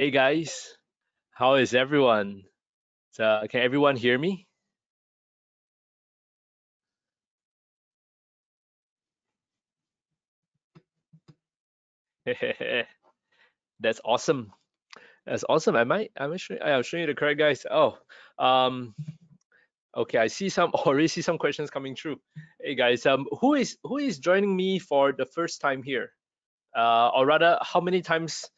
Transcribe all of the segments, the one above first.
Hey guys, how is everyone? Can everyone hear me? That's awesome. That's awesome. I'm showing you the correct guys. Um, okay. I see some already see some questions coming through. Hey guys, who is joining me for the first time here? Or rather, how many times?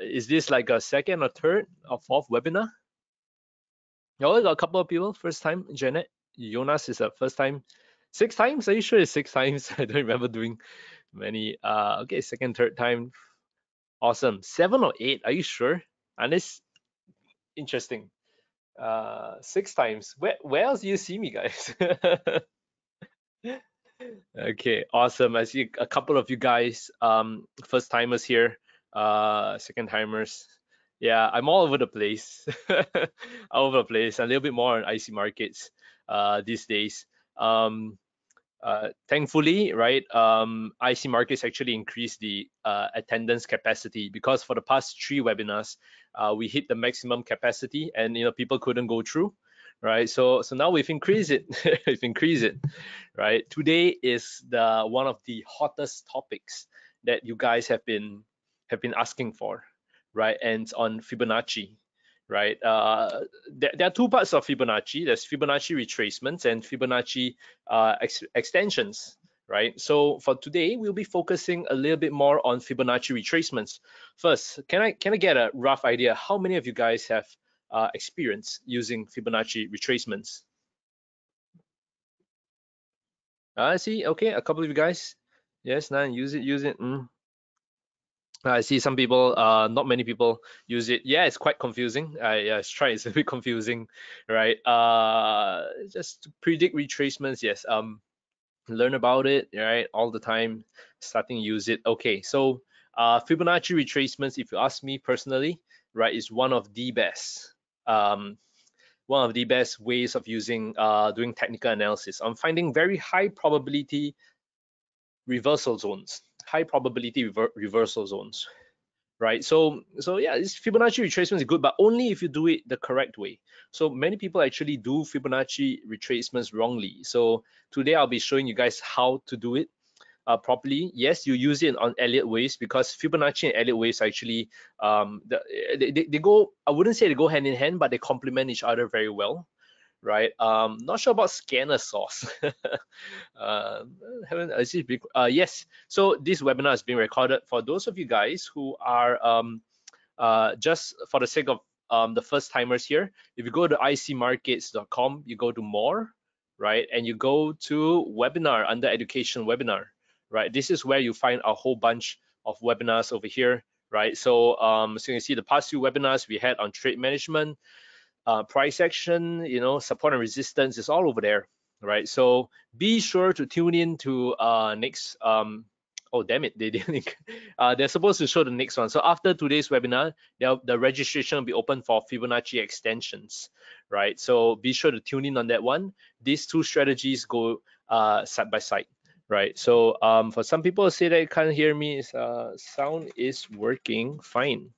Is this like a second or third or fourth webinar? Oh, we got a couple of people. First time, Janet. Jonas is a first time. 6 times? Are you sure it's 6 times? I don't remember doing many. Okay, second, third time. Awesome. 7 or 8. Are you sure? And it's interesting. 6 times. Where else do you see me, guys? Okay, awesome. I see a couple of you guys, first timers here, second timers. Yeah, I'm all over the place. All over the place. A little bit more on IC markets these days. Um, Thankfully, right, IC markets actually increased the attendance capacity because for the past 3 webinars, we hit the maximum capacity and people couldn't go through, right? So now we've increased it, we've increased it, right? Today is the one of the hottest topics that you guys have been asking for, right? And it's on Fibonacci, right? There are two parts of Fibonacci. There's Fibonacci retracements and Fibonacci extensions, right? So for today, we'll be focusing a little bit more on Fibonacci retracements. First, can I get a rough idea how many of you guys have experience using Fibonacci retracements? I see. Okay, a couple of you guys. Yes, nine. Use it. Use it. I see some people, not many people use it. Yeah, it's quite confusing. Yeah, it's try. It's a bit confusing, right? Just to predict retracements. Yes. Learn about it, right? All the time, starting to use it. Okay, so Fibonacci retracements, if you ask me personally, right, is um, one of the best ways of doing technical analysis. I'm finding very high probability reversal zones, high probability reversal zones, right? So yeah, this Fibonacci retracement is good, but only if you do it the correct way. So many people actually do Fibonacci retracements wrongly. So today I'll be showing you guys how to do it properly. Yes, you use it on Elliott waves because Fibonacci and Elliott waves actually they go. I wouldn't say they go hand in hand, but they complement each other very well, right? Not sure about scanner source. Haven't I see big, yes. So this webinar is being recorded for those of you guys who are just for the sake of the first timers here. If you go to icmarkets.com, you go to more, right, and you go to webinar under education webinar, right. This is where you find a whole bunch of webinars over here, right. So you can see the past few webinars we had on trade management, price action, support and resistance is all over there, right? So be sure to tune in to next. Oh damn it, they didn't. They're supposed to show the next one. So after today's webinar, the registration will be open for Fibonacci extensions, right? So be sure to tune in on that one. These two strategies go side by side, right? So for some people say they can't hear me, sound is working fine.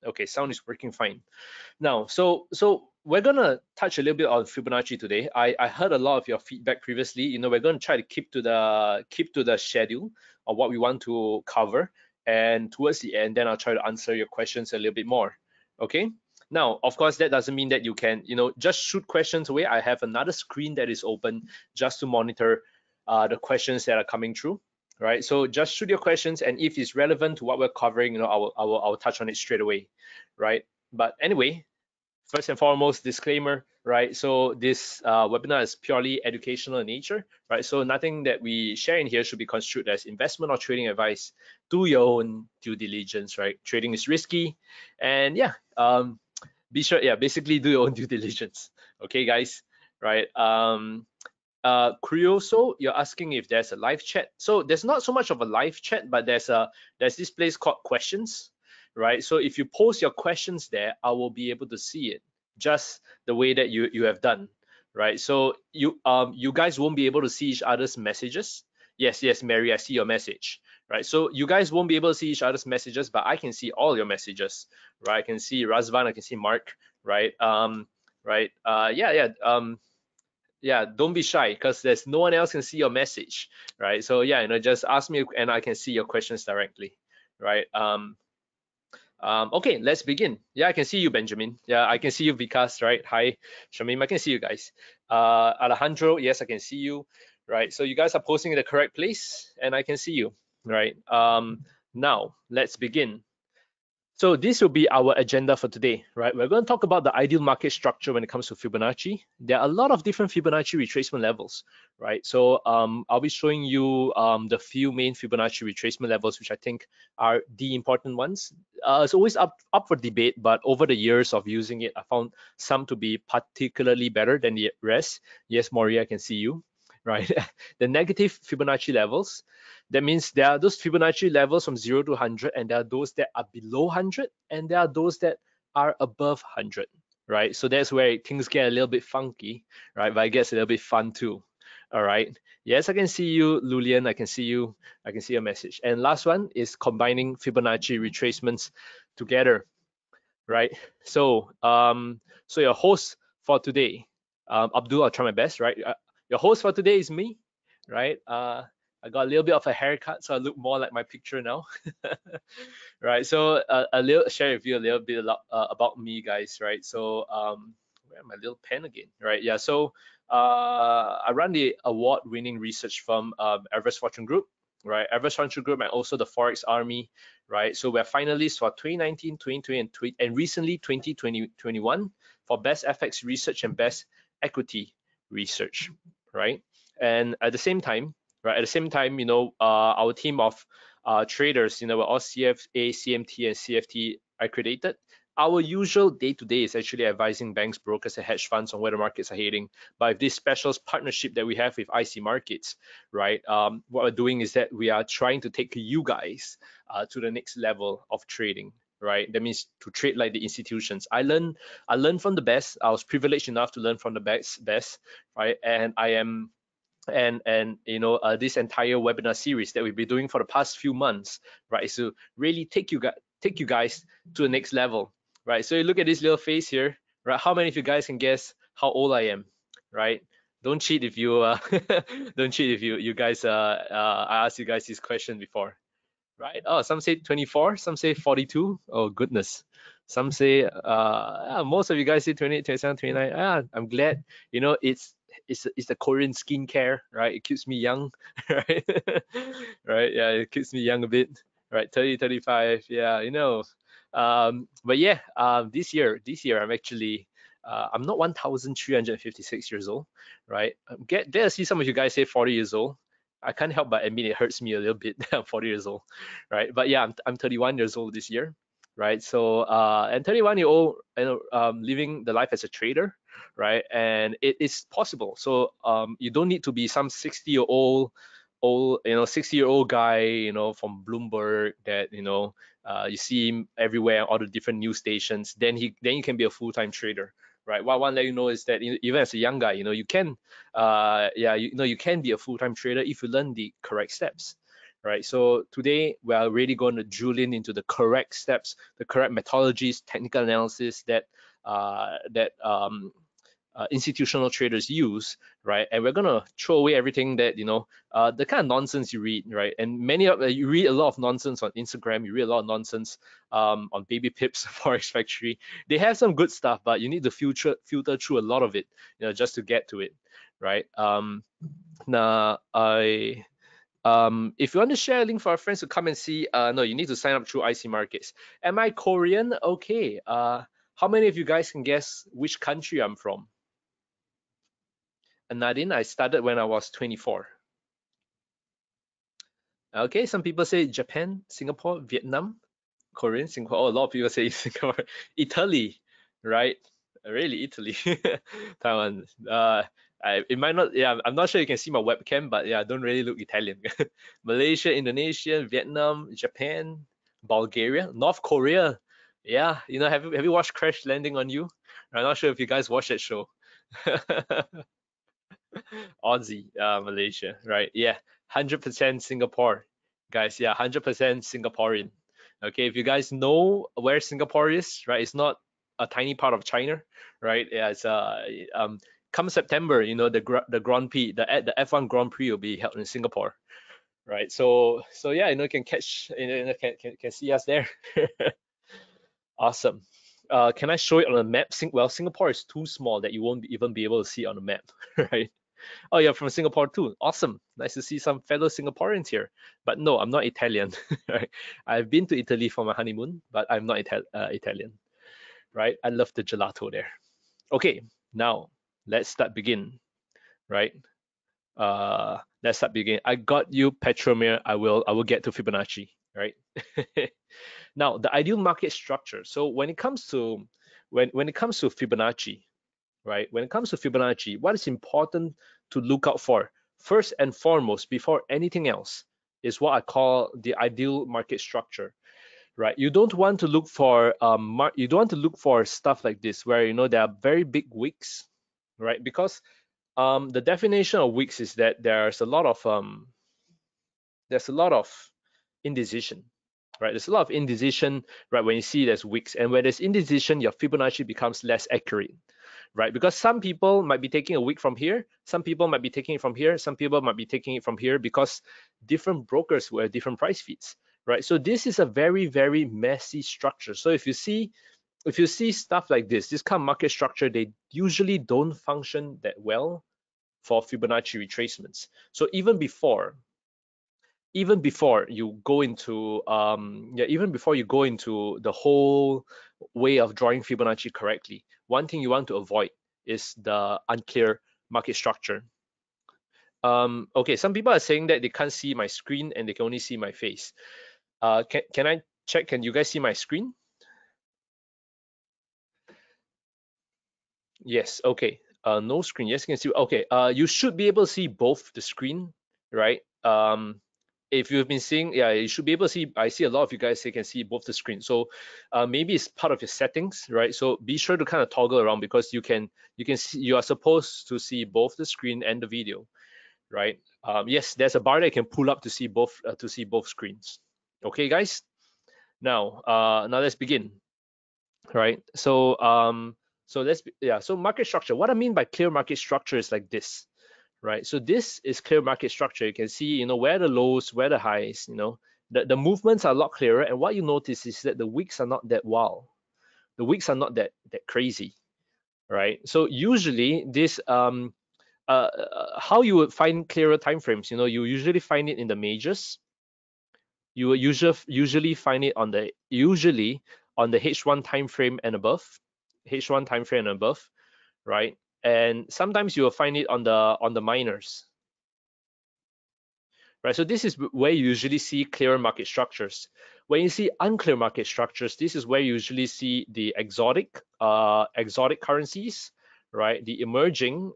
Okay, sound is working fine. Now, so we're gonna touch a little bit on Fibonacci today. I heard a lot of your feedback previously. We're gonna try to keep to the schedule of what we want to cover, and towards the end, then I'll try to answer your questions a little bit more. Okay. Now, of course, that doesn't mean that you can, just shoot questions away. I have another screen that is open just to monitor the questions that are coming through. Right. So just shoot your questions, and if it's relevant to what we're covering, I will touch on it straight away. Right. But anyway, first and foremost, disclaimer, right? So this webinar is purely educational in nature, right? So nothing that we share in here should be construed as investment or trading advice. Do your own due diligence, right? Trading is risky, and yeah, be sure, yeah, basically do your own due diligence. Okay, guys, right? Curioso, you're asking if there's a live chat. So there's not so much of a live chat, but there's this place called questions, right? So if you post your questions there, I will be able to see it just the way that you have done, right? So you guys won't be able to see each other's messages. Yes, Mary, I see your message, right? So you guys won't be able to see each other's messages, but I can see all your messages, right? I can see Razvan, I can see Mark, right? Right. Yeah, don't be shy because there's no one else can see your message, right? So yeah, just ask me and I can see your questions directly, right? Okay, let's begin. Yeah, I can see you, Benjamin. Yeah, I can see you, Vikas, right? Hi, Shamim, I can see you guys. Alejandro, yes, I can see you, right? So you guys are posting in the correct place and I can see you, right? Now, let's begin. So this will be our agenda for today, right? We're going to talk about the ideal market structure when it comes to Fibonacci. There are a lot of different Fibonacci retracement levels, right? So I'll be showing you the few main Fibonacci retracement levels, which I think are the important ones. It's always up for debate, but over the years of using it, I found some to be particularly better than the rest. Yes, Maria, I can see you, right? The negative Fibonacci levels, that means there are those Fibonacci levels from 0 to 100, and there are those that are below 100, and there are those that are above 100, right? So that's where things get a little bit funky, right? But it gets a little bit fun too. All right. Yes, I can see you, Lulian. I can see you. I can see your message. And last one is combining Fibonacci retracements together, right? So your host for today, Abdul, I'll try my best, right? Your host for today is me, right? I got a little bit of a haircut, so I look more like my picture now, right? So a little share with you a little bit about me, guys, right? So where my little pen again, right? Yeah. So I run the award-winning research firm, Everest Fortune Group, right? Everest Fortune Group and also the Forex Army, right? So we're finalists for 2019, 2020, and recently 2021 for best FX research and best equity research, right? And at the same time, right, our team of traders, we're all CFA, CMT, and CFT accredited. Our usual day-to-day is actually advising banks, brokers, and hedge funds on where the markets are heading. But with this special partnership that we have with IC Markets, right, what we're doing is that we are trying to take you guys to the next level of trading, right? That means to trade like the institutions. I learned from the best. I was privileged enough to learn from the best, right? And I am and this entire webinar series that we've been doing for the past few months, right, is to really take you guys to the next level, right? So you look at this little face here, right? How many of you guys can guess how old I am, right? Don't cheat if you don't cheat if you guys I asked you guys this question before, right? Oh, some say 24, some say 42. Oh goodness. Some say most of you guys say 28, 27, 29. I'm glad. It's the Korean skincare, right? It keeps me young, right? Right? Yeah, it keeps me young a bit, right? 30, 35. Yeah, but yeah, this year I'm actually I'm not 1,356 years old, right? Get there. See some of you guys say 40 years old. I can't help but admit it hurts me a little bit that I'm 40 years old, right? But yeah, I'm 31 years old this year, right? So and 31-year-old, living the life as a trader, right? And it is possible. So you don't need to be some 60-year-old guy, from Bloomberg that you see him everywhere, all the different news stations. Then you can be a full-time trader, right? What I want to let you know is that even as a young guy, you can you can be a full-time trader if you learn the correct steps, right? So today we are really going to drill into the correct steps, the correct methodologies, technical analysis that institutional traders use, right? And we're gonna throw away everything that the kind of nonsense you read, right? And you read a lot of nonsense on Instagram, you read a lot of nonsense on Baby Pips, Forex Factory. They have some good stuff, but you need to filter through a lot of it, just to get to it, right? Now if you want to share a link for our friends to come and see, no, you need to sign up through IC Markets. Am I Korean? Okay. How many of you guys can guess which country I'm from? And Nadine, I started when I was 24. Okay, some people say Japan, Singapore, Vietnam, Korean, Singapore. Oh, a lot of people say Singapore, Italy, right? Really, Italy, Taiwan. It might not. Yeah, I'm not sure you can see my webcam, but yeah, I don't really look Italian. Malaysia, Indonesia, Vietnam, Japan, Bulgaria, North Korea. Yeah, have you watched Crash Landing on You? I'm not sure if you guys watch that show. Aussie, Malaysia, right? Yeah, 100% Singapore. Guys, yeah, 100% Singaporean. Okay, if you guys know where Singapore is, right, it's not a tiny part of China, right? Yeah, it's come September, you know, the Grand Prix, the F1 Grand Prix will be held in Singapore, right? So yeah, you know, you can catch, you know, can see us there. Awesome. Can I show it on a map? Well, Singapore is too small that you won't even be able to see it on a map, right? Oh, you're from Singapore too. Awesome. Nice to see some fellow Singaporeans here. But no, I'm not Italian. Right? I've been to Italy for my honeymoon, but I'm not Italian. Right? I love the gelato there. Okay, now let's start begin. Right? Let's start begin. I got you, Petromir. I will get to Fibonacci. Right? Now the ideal market structure. So when it comes to Fibonacci, right? When it comes to Fibonacci, what is important to look out for first and foremost before anything else is what I call the ideal market structure, right? You don't want to look for you don't want to look for stuff like this where you know there are very big wicks, right? Because the definition of wicks is that there's a lot of indecision, right? There's a lot of indecision, right? When you see there's wicks, and when there's indecision, your Fibonacci becomes less accurate, right? Because some people might be taking a wick from here, some people might be taking it from here, some people might be taking it from here because different brokers will have different price feeds, right? So this is a very, very messy structure. So if you see stuff like this kind of market structure, they usually don't function that well for Fibonacci retracements. So even before you go into even before you go into the whole way of drawing Fibonacci correctly, one thing you want to avoid is the unclear market structure. Okay, some people are saying that they can't see my screen and they can only see my face. Can I check? Can you guys see my screen? Yes. Okay. No screen. Yes, you can see. Okay. You should be able to see both the screen, right? If you've been seeing, yeah, you should be able to see. I see a lot of you guys, they can see both the screen. So maybe it's part of your settings, right? So be sure to kind of toggle around because you can see, you are supposed to see both the screen and the video, right? Yes, there's a bar that you can pull up to see both screens. Okay, guys. Now let's begin, right? So market structure. What I mean by clear market structure is like this, right? So this is clear market structure. You can see, you know, where the lows, where the highs, you know, the movements are a lot clearer. And what you notice is that the wicks are not that wild. The wicks are not that crazy, right? So usually this how you would find clearer time frames, you know, you usually find it in the majors. You will usually find it on the H1 time frame and above, H1 time frame and above, right? And sometimes you will find it on the minors, right? So this is where you usually see clearer market structures. When you see unclear market structures, this is where you usually see the exotic currencies, right? The emerging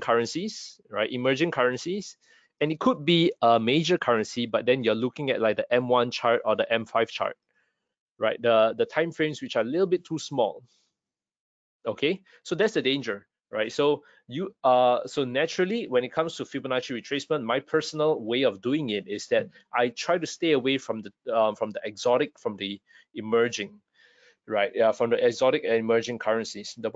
currencies, right? Emerging currencies, and it could be a major currency, but then you're looking at like the M1 chart or the M5 chart, right? The time frames which are a little bit too small. Okay, so that's the danger, right? So so naturally when it comes to Fibonacci retracement, my personal way of doing it is that I try to stay away from the exotic, from the emerging, right? Yeah, from the exotic and emerging currencies. The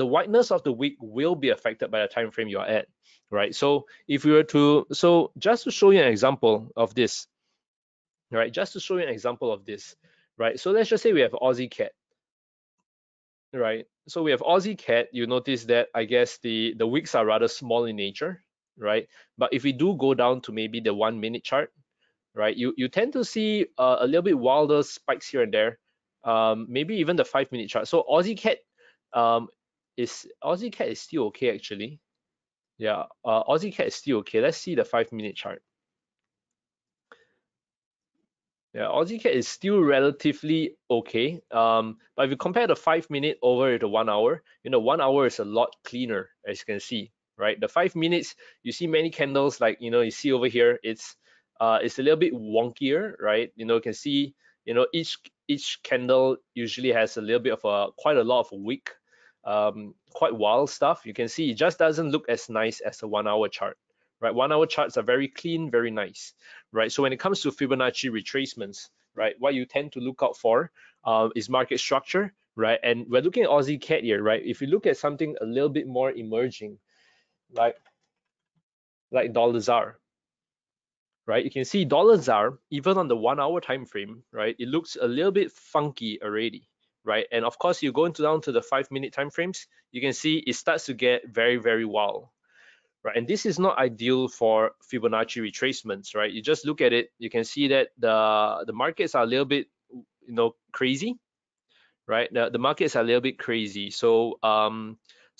whiteness of the wick will be affected by the time frame you are at, right? So if we were to, so just to show you an example of this, right? Just to show you an example of this, right? So let's just say we have Aussie cat, right? So we have Aussie cat. You notice that I guess the wicks are rather small in nature, right? But if we do go down to maybe the 1 minute chart, right, you tend to see a little bit wilder spikes here and there. Maybe even the 5 minute chart. So um, Aussie cat is still okay actually. Yeah, Aussie cat is still okay. Let's see the 5 minute chart. Yeah, Aussie cat is still relatively okay. But if you compare the 5 minute over the 1 hour, you know, 1 hour is a lot cleaner, as you can see, right? The 5 minutes, you see many candles, like, you know, you see over here, it's a little bit wonkier, right? You know, you can see, you know, each candle usually has a little bit of quite a lot of wick, quite wild stuff. You can see it just doesn't look as nice as the 1 hour chart, right? 1 hour charts are very clean, very nice, right? So when it comes to Fibonacci retracements, right, what you tend to look out for is market structure, right? And we're looking at Aussie CAD here, right? If you look at something a little bit more emerging, like dollar ZAR, right? You can see dollar ZAR, even on the 1 hour time frame, right? It looks a little bit funky already, right? And of course, you go into down to the 5-minute time frames, you can see it starts to get very, very wild, right? And this is not ideal for Fibonacci retracements, right? You just look at it, you can see that the markets are a little bit, crazy, right? The markets are a little bit crazy. So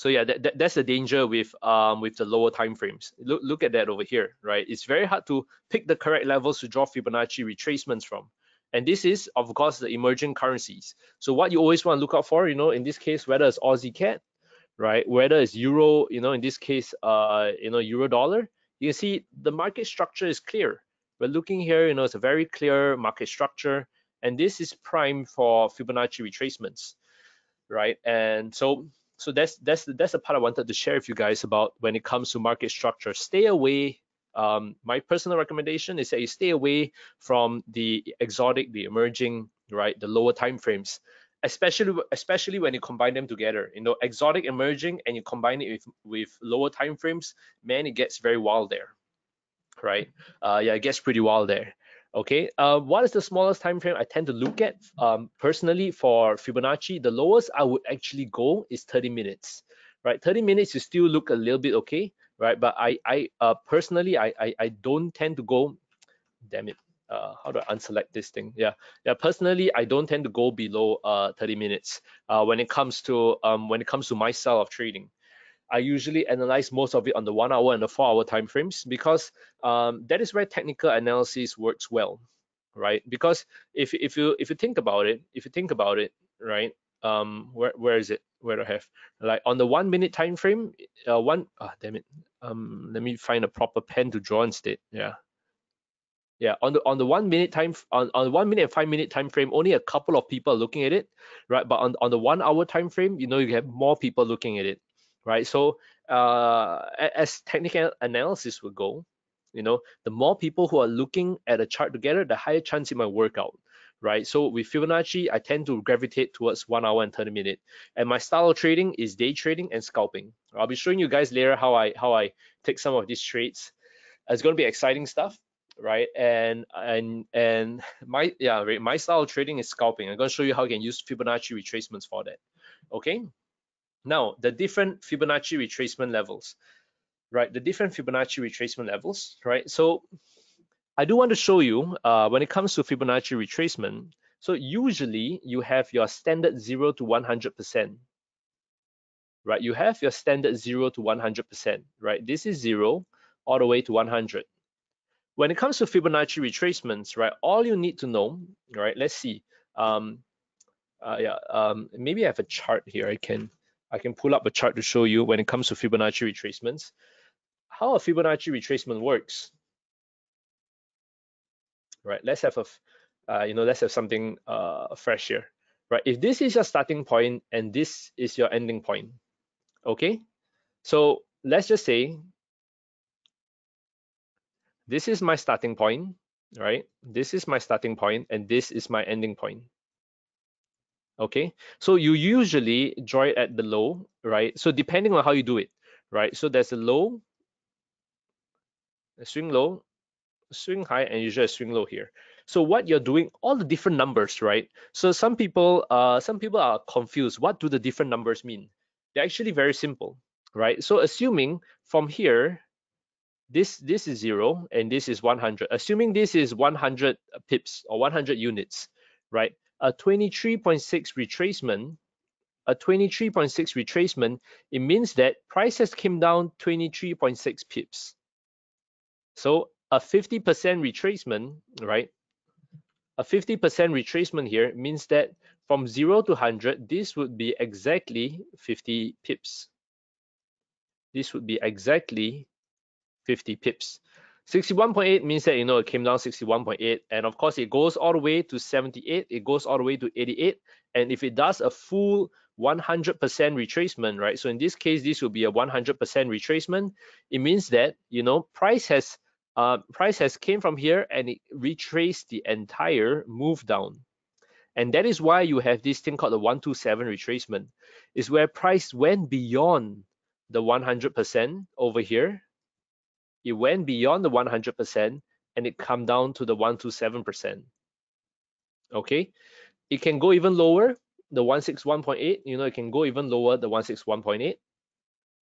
yeah, that's the danger with the lower time frames. Look at that over here, right? It's very hard to pick the correct levels to draw Fibonacci retracements from. And this is, of course, the emerging currencies. So what you always want to look out for, in this case, whether it's Aussie CAD, right? Whether it's euro, in this case, euro dollar, you can see the market structure is clear. We're looking here, it's a very clear market structure, and this is prime for Fibonacci retracements, right? And so that's the part I wanted to share with you guys about when it comes to market structure. Stay away. My personal recommendation is that you stay away from the exotic, the emerging, right, the lower time frames, especially when you combine them together. Exotic, emerging, and you combine it with lower time frames, man, it gets very wild there, right? Yeah, it gets pretty wild there. Okay, what is the smallest time frame I tend to look at? Personally, for Fibonacci, the lowest I would actually go is 30 minutes, right? 30 minutes you still look a little bit okay, right? But I personally, I don't tend to go. Damn it. How do I unselect this thing? Yeah. Personally, I don't tend to go below 30 minutes when it comes to my style of trading. I usually analyze most of it on the 1 hour and the 4 hour time frames, because that is where technical analysis works well, right? Because if you think about it, right? Where is it? Where do I have, like, on the 1 minute time frame? Damn it. Let me find a proper pen to draw instead. Yeah, on the 1 minute time, on the 1 minute and 5-minute time frame, only a couple of people are looking at it, right? But on the 1 hour time frame, you have more people looking at it, right? So as technical analysis will go, the more people who are looking at a chart together, the higher chance it might work out, right? So with Fibonacci, I tend to gravitate towards 1 hour and 30 minute, and my style of trading is day trading and scalping. I'll be showing you guys later how I take some of these trades. It's going to be exciting stuff, right? And my style of trading is scalping. I'm going to show you how you can use Fibonacci retracements for that. Okay, now the different Fibonacci retracement levels, right? The different Fibonacci retracement levels, right? So I do want to show you when it comes to Fibonacci retracement. So usually you have your standard 0 to 100%, right? You have your standard 0 to 100%, right? This is 0 all the way to 100. When it comes to Fibonacci retracements, right, all you need to know, right, let's see. Maybe I have a chart here. I can pull up a chart to show you when it comes to Fibonacci retracements, how a Fibonacci retracement works. Right, let's have let's have something fresh here. Right, if this is your starting point and this is your ending point, okay? So let's just say this is my starting point, right? This is my starting point and this is my ending point. Okay, so you usually draw it at the low, right? So depending on how you do it, right? So there's a low, a swing low, a swing high, and usually a swing low here. So what you're doing, all the different numbers, right? So some people are confused. What do the different numbers mean? They're actually very simple, right? So assuming from here, this is 0 and this is 100. Assuming this is 100 pips or 100 units, right? A 23.6 retracement. A 23.6 retracement, it means that price has came down 23.6 pips. So a 50% retracement, right? A 50% retracement here means that from 0 to 100, this would be exactly 50 pips. This would be exactly 50 pips. 61.8 means that, it came down 61.8, and of course it goes all the way to 78, it goes all the way to 88, and if it does a full 100% retracement, right? So in this case, this will be a 100% retracement. It means that, you know, price has came from here and it retraced the entire move down. And that is why you have this thing called the 127 retracement, is where price went beyond the 100% over here. It went beyond the 100% and it come down to the 127%. Okay, it can go even lower, the 161.8, you know, it can go even lower, the 161.8.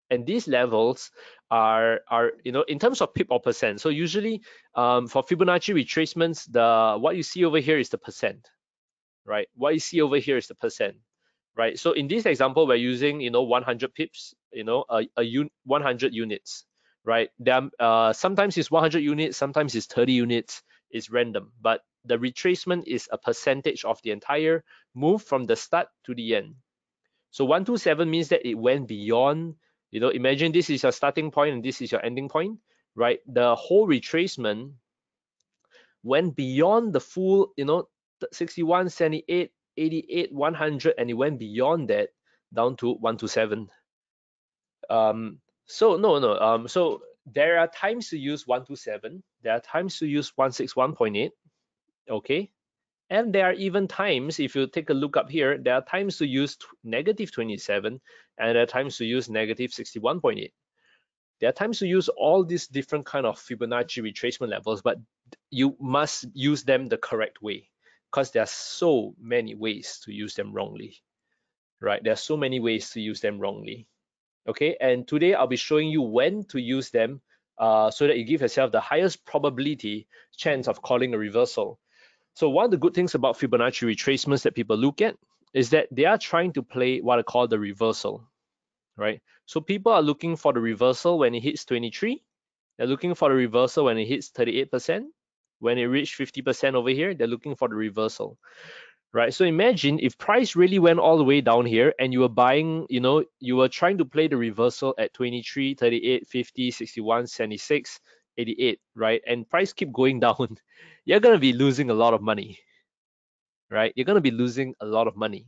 And these levels are, you know, in terms of pip or percent. So usually for Fibonacci retracements, what you see over here is the percent, right? What you see over here is the percent, right? So in this example, we're using, you know, 100 pips, you know, 100 units, right? There sometimes it's 100 units, sometimes it's 30 units, it's random, but the retracement is a percentage of the entire move from the start to the end. So 127 means that it went beyond, you know, imagine this is your starting point and this is your ending point, right? The whole retracement went beyond the full, you know, 61, 78, 88, 100, and it went beyond that down to 127. So there are times to use 127, there are times to use 161.8, okay? And there are even times, if you take a look up here, there are times to use negative 27, and there are times to use negative 61.8. There are times to use all these different kind of Fibonacci retracement levels, but you must use them the correct way, because there are so many ways to use them wrongly, right? There are so many ways to use them wrongly. Okay, and today I'll be showing you when to use them so that you give yourself the highest probability chance of calling a reversal. So one of the good things about Fibonacci retracements that people look at is that they are trying to play what I call the reversal, right? So people are looking for the reversal when it hits 23. They're looking for the reversal when it hits 38%. When it reached 50% over here, they're looking for the reversal, right? So imagine if price really went all the way down here and you were buying, you know, you were trying to play the reversal at 23, 38, 50, 61, 76, 88, right? And price keep going down, you're going to be losing a lot of money, right? You're going to be losing a lot of money.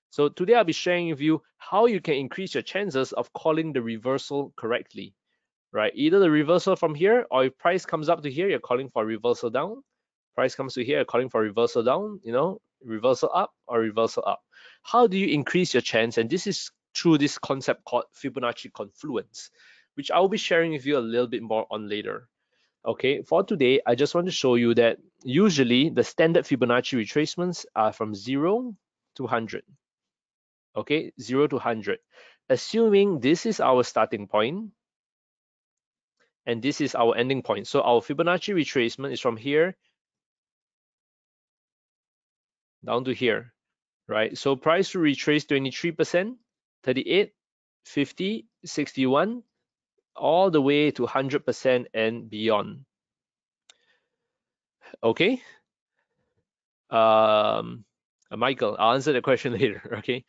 So today I'll be sharing with you how you can increase your chances of calling the reversal correctly, right? Either the reversal from here, or if price comes up to here, you're calling for reversal down. Price comes to here, you're calling for reversal down, you know, reversal up or reversal up. How do you increase your chance? And this is through this concept called Fibonacci confluence, which I'll be sharing with you a little bit more on later. Okay, for today, I just want to show you that usually the standard Fibonacci retracements are from 0 to 100. Okay, 0 to 100. Assuming this is our starting point and this is our ending point. So our Fibonacci retracement is from here down to here, right? So price to retrace 23%, 38, 50, 61, all the way to 100% and beyond. Okay. Michael, I'll answer the question later. Okay.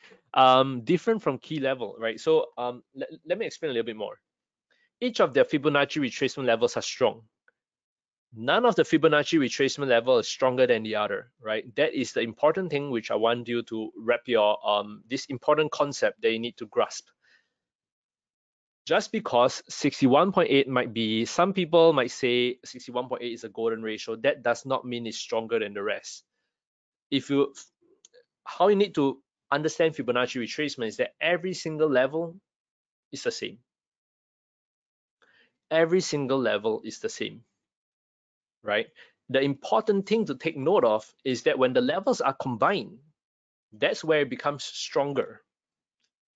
Different from key level, right? So let me explain a little bit more. Each of their Fibonacci retracement levels are strong. None of the Fibonacci retracement level is stronger than the other, right? That is the important thing which I want you to wrap your this important concept that you need to grasp. Just because 61.8 might be, some people might say 61.8 is a golden ratio, that does not mean it's stronger than the rest. How you need to understand Fibonacci retracement is that every single level is the same. Every single level is the same, right? The important thing to take note of is that when the levels are combined, that's where it becomes stronger.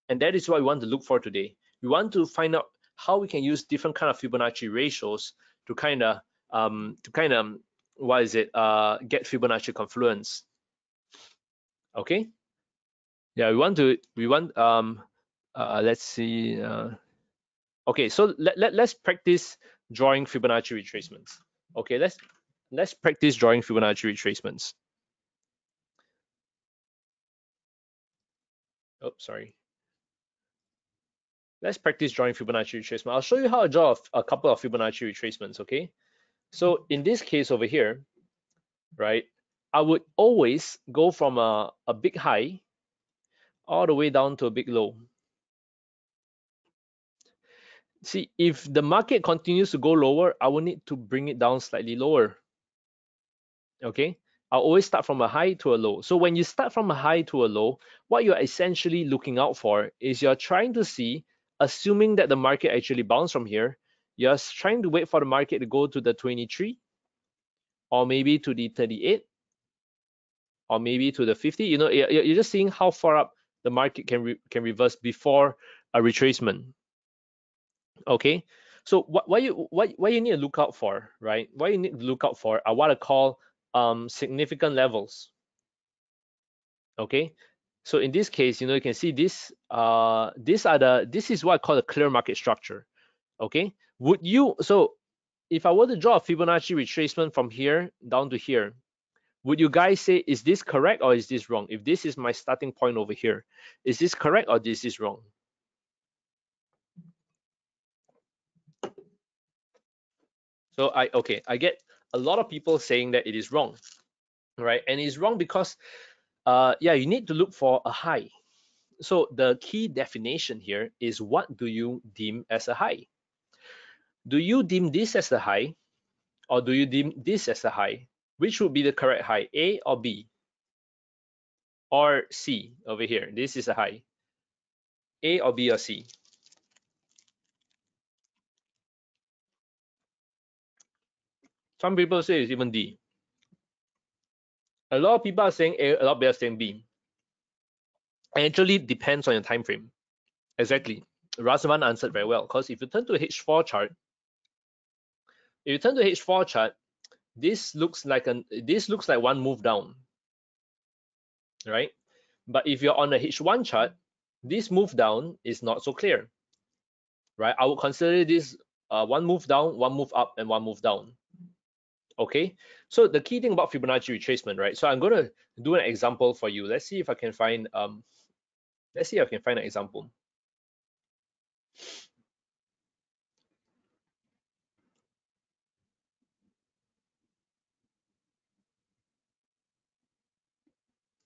And that is what we want to look for today. We want to find out how we can use different kind of Fibonacci ratios to get Fibonacci confluence. Okay. Yeah, let's see. Okay, so let's practice drawing Fibonacci retracements. Okay, let's practice drawing Fibonacci retracements. Oh, sorry. Let's practice drawing Fibonacci retracement. I'll show you how to draw a couple of Fibonacci retracements, okay? So in this case over here, right, I would always go from a big high all the way down to a big low. See, if the market continues to go lower, I will need to bring it down slightly lower. Okay, I'll always start from a high to a low. So when you start from a high to a low, what you're essentially looking out for is you're trying to see, assuming that the market actually bounced from here, you're trying to wait for the market to go to the 23 or maybe to the 38 or maybe to the 50. You know, you're just seeing how far up the market can reverse before a retracement. Okay, so what you need to look out for, right? What you need to look out for are what I call significant levels. Okay, so in this case, you know, you can see this. This is what I call a clear market structure. Okay, would you, so if I were to draw a Fibonacci retracement from here down to here, would you guys say, is this correct or is this wrong? If this is my starting point over here, is this correct or this is wrong? So I get a lot of people saying that it is wrong, right? And it's wrong because yeah, you need to look for a high. So the key definition here is, what do you deem as a high? Do you deem this as a high, or do you deem this as a high? Which would be the correct high, A or B? Or C over here? This is a high. A or B or C? Some people say it's even D. A lot of people are saying A, a lot of people are saying B. It actually depends on your time frame. Exactly. Rasavan answered very well, because if you turn to a H4 chart, this looks like one move down, right? But if you're on a H1 chart, this move down is not so clear, right? I would consider this one move down, one move up, and one move down. Okay, so the key thing about Fibonacci retracement, right? So I'm going to do an example for you. Let's see if I can find an example.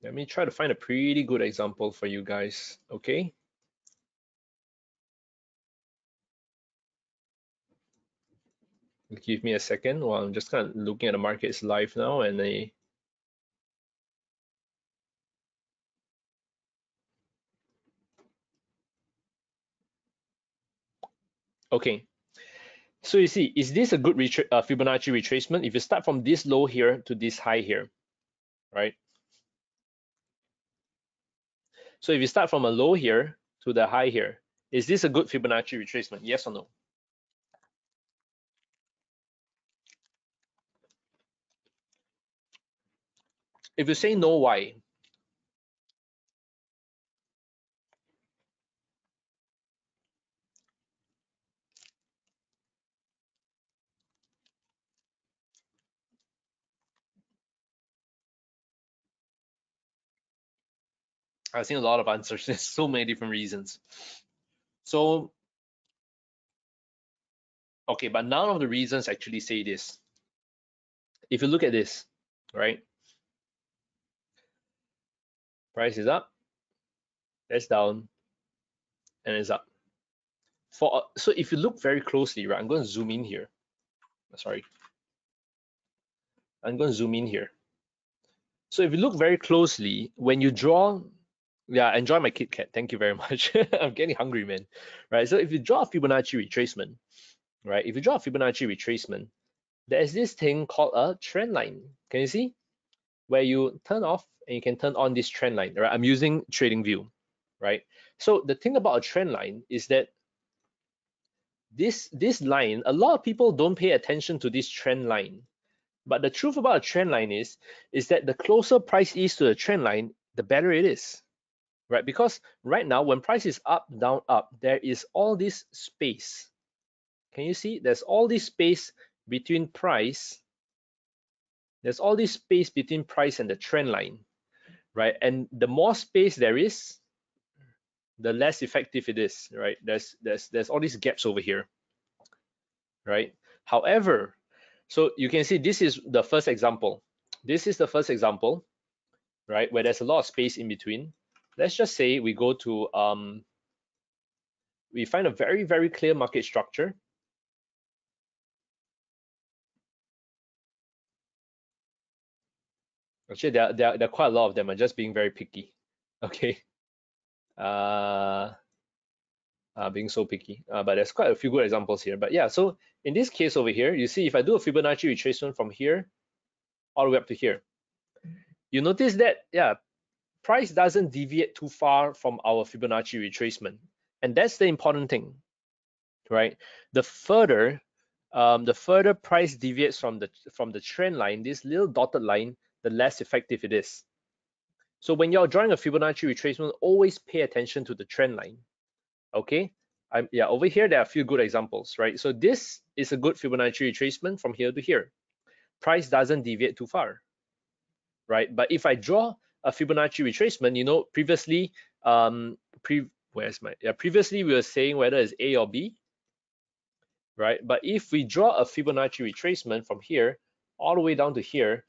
Let me try to find a pretty good example for you guys. Okay, give me a second while I'm just kind of looking at the markets live now, and okay. So you see, is this a good Fibonacci retracement? If you start from this low here to this high here, right? So if you start from a low here to the high here, is this a good Fibonacci retracement? Yes or no? If you say no, why? I've seen a lot of answers. There's so many different reasons. So, okay, but none of the reasons actually say this. If you look at this, right? Price is up, that's down, and it's up. So if you look very closely, right? I'm going to zoom in here. Sorry. I'm going to zoom in here. So if you look very closely, when you draw, yeah, enjoy my Kit Kat. Thank you very much. I'm getting hungry, man. Right. So if you draw a Fibonacci retracement, right? If you draw a Fibonacci retracement, there's this thing called a trend line. Can you see? Where you turn off and you can turn on this trend line, right? I'm using TradingView, right? So the thing about a trend line is that this line, a lot of people don't pay attention to this trend line. But the truth about a trend line is that the closer price is to the trend line, the better it is, right? Because right now, when price is up, down, up, there is all this space. Can you see? There's all this space between price. There's all this space between price and the trend line, right? And the more space there is, the less effective it is, right? There's all these gaps over here, right? However, so you can see this is the first example. This is the first example, right? Where there's a lot of space in between. let's just say we go to we find a very, very clear market structure. Actually, there are quite a lot of them. I'm just being very picky. Okay. Being so picky. But there's quite a few good examples here. But yeah, so in this case over here, you see if I do a Fibonacci retracement from here all the way up to here, you notice that, yeah, price doesn't deviate too far from our Fibonacci retracement. And that's the important thing, right? The further price deviates from the trend line, this little dotted line, the less effective it is. So when you're drawing a Fibonacci retracement, always pay attention to the trend line. Okay, yeah, over here there are a few good examples, right? So this is a good Fibonacci retracement from here to here. Price doesn't deviate too far, right? But if I draw a Fibonacci retracement, you know, previously, previously we were saying whether it's A or B, right? But if we draw a Fibonacci retracement from here all the way down to here,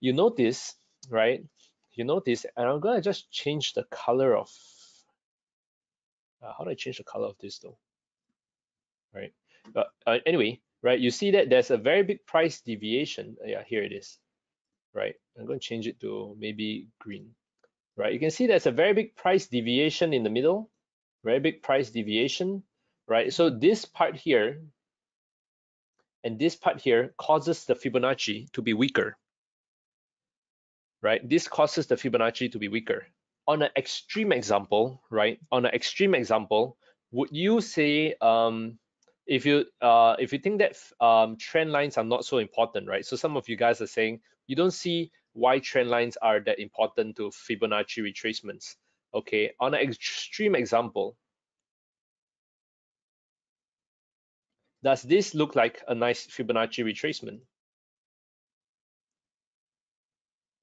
you notice, right? You notice, and I'm gonna just change the color of, how do I change the color of this though? Right. Anyway, right, you see that there's a very big price deviation. Yeah, here it is. Right. I'm going to change it to maybe green. Right. You can see there's a very big price deviation in the middle. Very big price deviation. Right. So this part here and this part here causes the Fibonacci to be weaker. Right. This causes the Fibonacci to be weaker. On an extreme example, right? On an extreme example, would you say if you think that trend lines are not so important, right? So some of you guys are saying you don't see why trend lines are that important to Fibonacci retracements. Okay, on an extreme example, does this look like a nice Fibonacci retracement?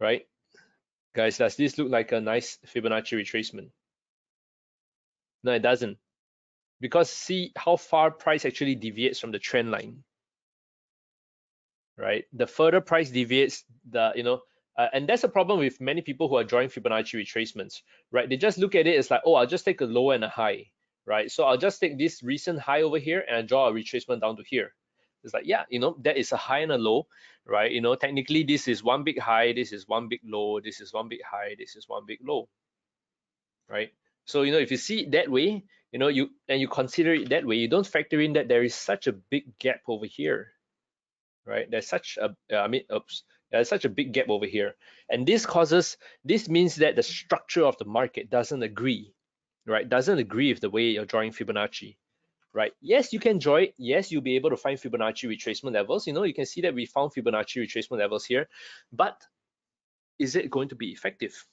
Right, guys, does this look like a nice Fibonacci retracement? No, it doesn't, because see how far price actually deviates from the trend line. Right? The further price deviates, and that's a problem with many people who are drawing Fibonacci retracements, right? They just look at it as like, oh, I'll just take a low and a high, right? So I'll just take this recent high over here and I draw a retracement down to here. It's like, yeah, that is a high and a low, right? Technically this is one big high, this is one big low, this is one big high, this is one big low, right? So if you see it that way, you consider it that way, you don't factor in that there is such a big gap over here, right? There's such a, there's such a big gap over here. And this means that the structure of the market doesn't agree, right? Doesn't agree with the way you're drawing Fibonacci, right? Yes, you can draw it. Yes, you'll be able to find Fibonacci retracement levels. You can see that we found Fibonacci retracement levels here, but is it going to be effective,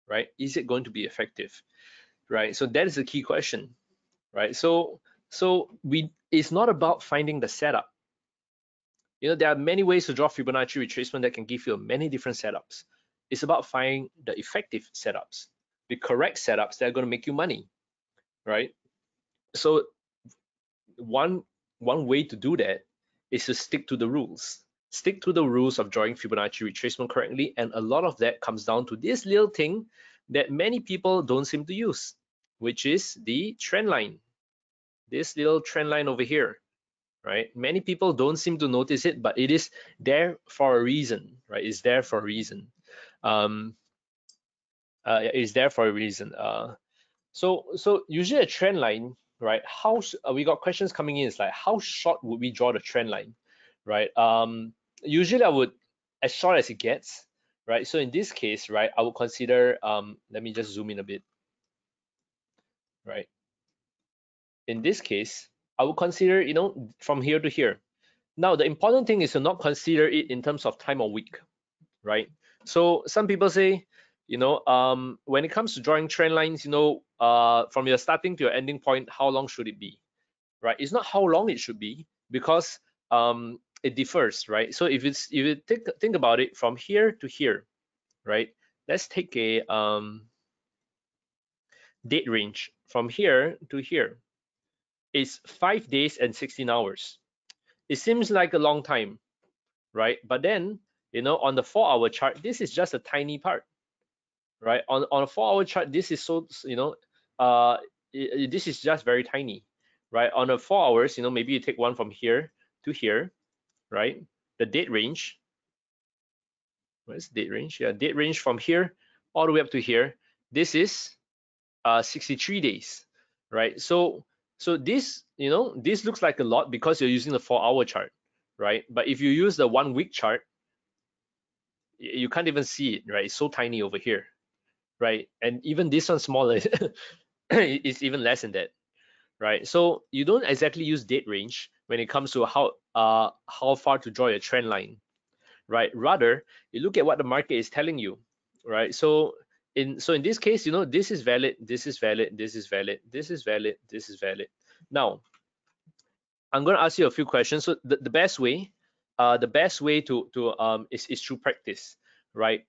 right? Is it going to be effective, right? So that is the key question, right? So it's not about finding the setup. There are many ways to draw Fibonacci retracement that can give you many different setups. It's about finding the effective setups, the correct setups that are going to make you money, right? So one way to do that is to stick to the rules. Stick to the rules of drawing Fibonacci retracement correctly, and a lot of that comes down to this little thing that many people don't seem to use, which is the trend line. This little trend line over here. Right? Many people don't seem to notice it, but it is there for a reason, right? It's there for a reason. It's there for a reason. So usually a trend line, right? We got questions coming in. It's like, how short would we draw the trend line, right? Usually I would, as short as it gets, right? So in this case, right, I would consider, let me just zoom in a bit, right? In this case, I would consider, from here to here. Now, the important thing is to not consider it in terms of time or week, right? So some people say, when it comes to drawing trend lines, from your starting to your ending point, how long should it be, right? It's not how long it should be, because it differs, right? So if you think about it from here to here, right? Let's take a date range from here to here. It's 5 days and 16 hours. It seems like a long time, right? But then, on the 4-hour chart, this is just a tiny part, right? On a 4-hour chart, this is so, this is just very tiny, right? On a 4 hours, maybe you take one from here to here, right? The date range, where's date range? Yeah, date range from here all the way up to here. This is 63 days, right? So this, this looks like a lot because you're using the 4-hour chart, right? But if you use the 1 week chart, you can't even see it, right? It's so tiny over here, right? And even this one smaller, it's even less than that, right? So you don't exactly use date range when it comes to how far to draw your trend line, right? Rather, you look at what the market is telling you, right? So in this case, this is valid, this is valid, this is valid, this is valid, this is valid. Now, I'm going to ask you a few questions. So the best way, is through practice, right?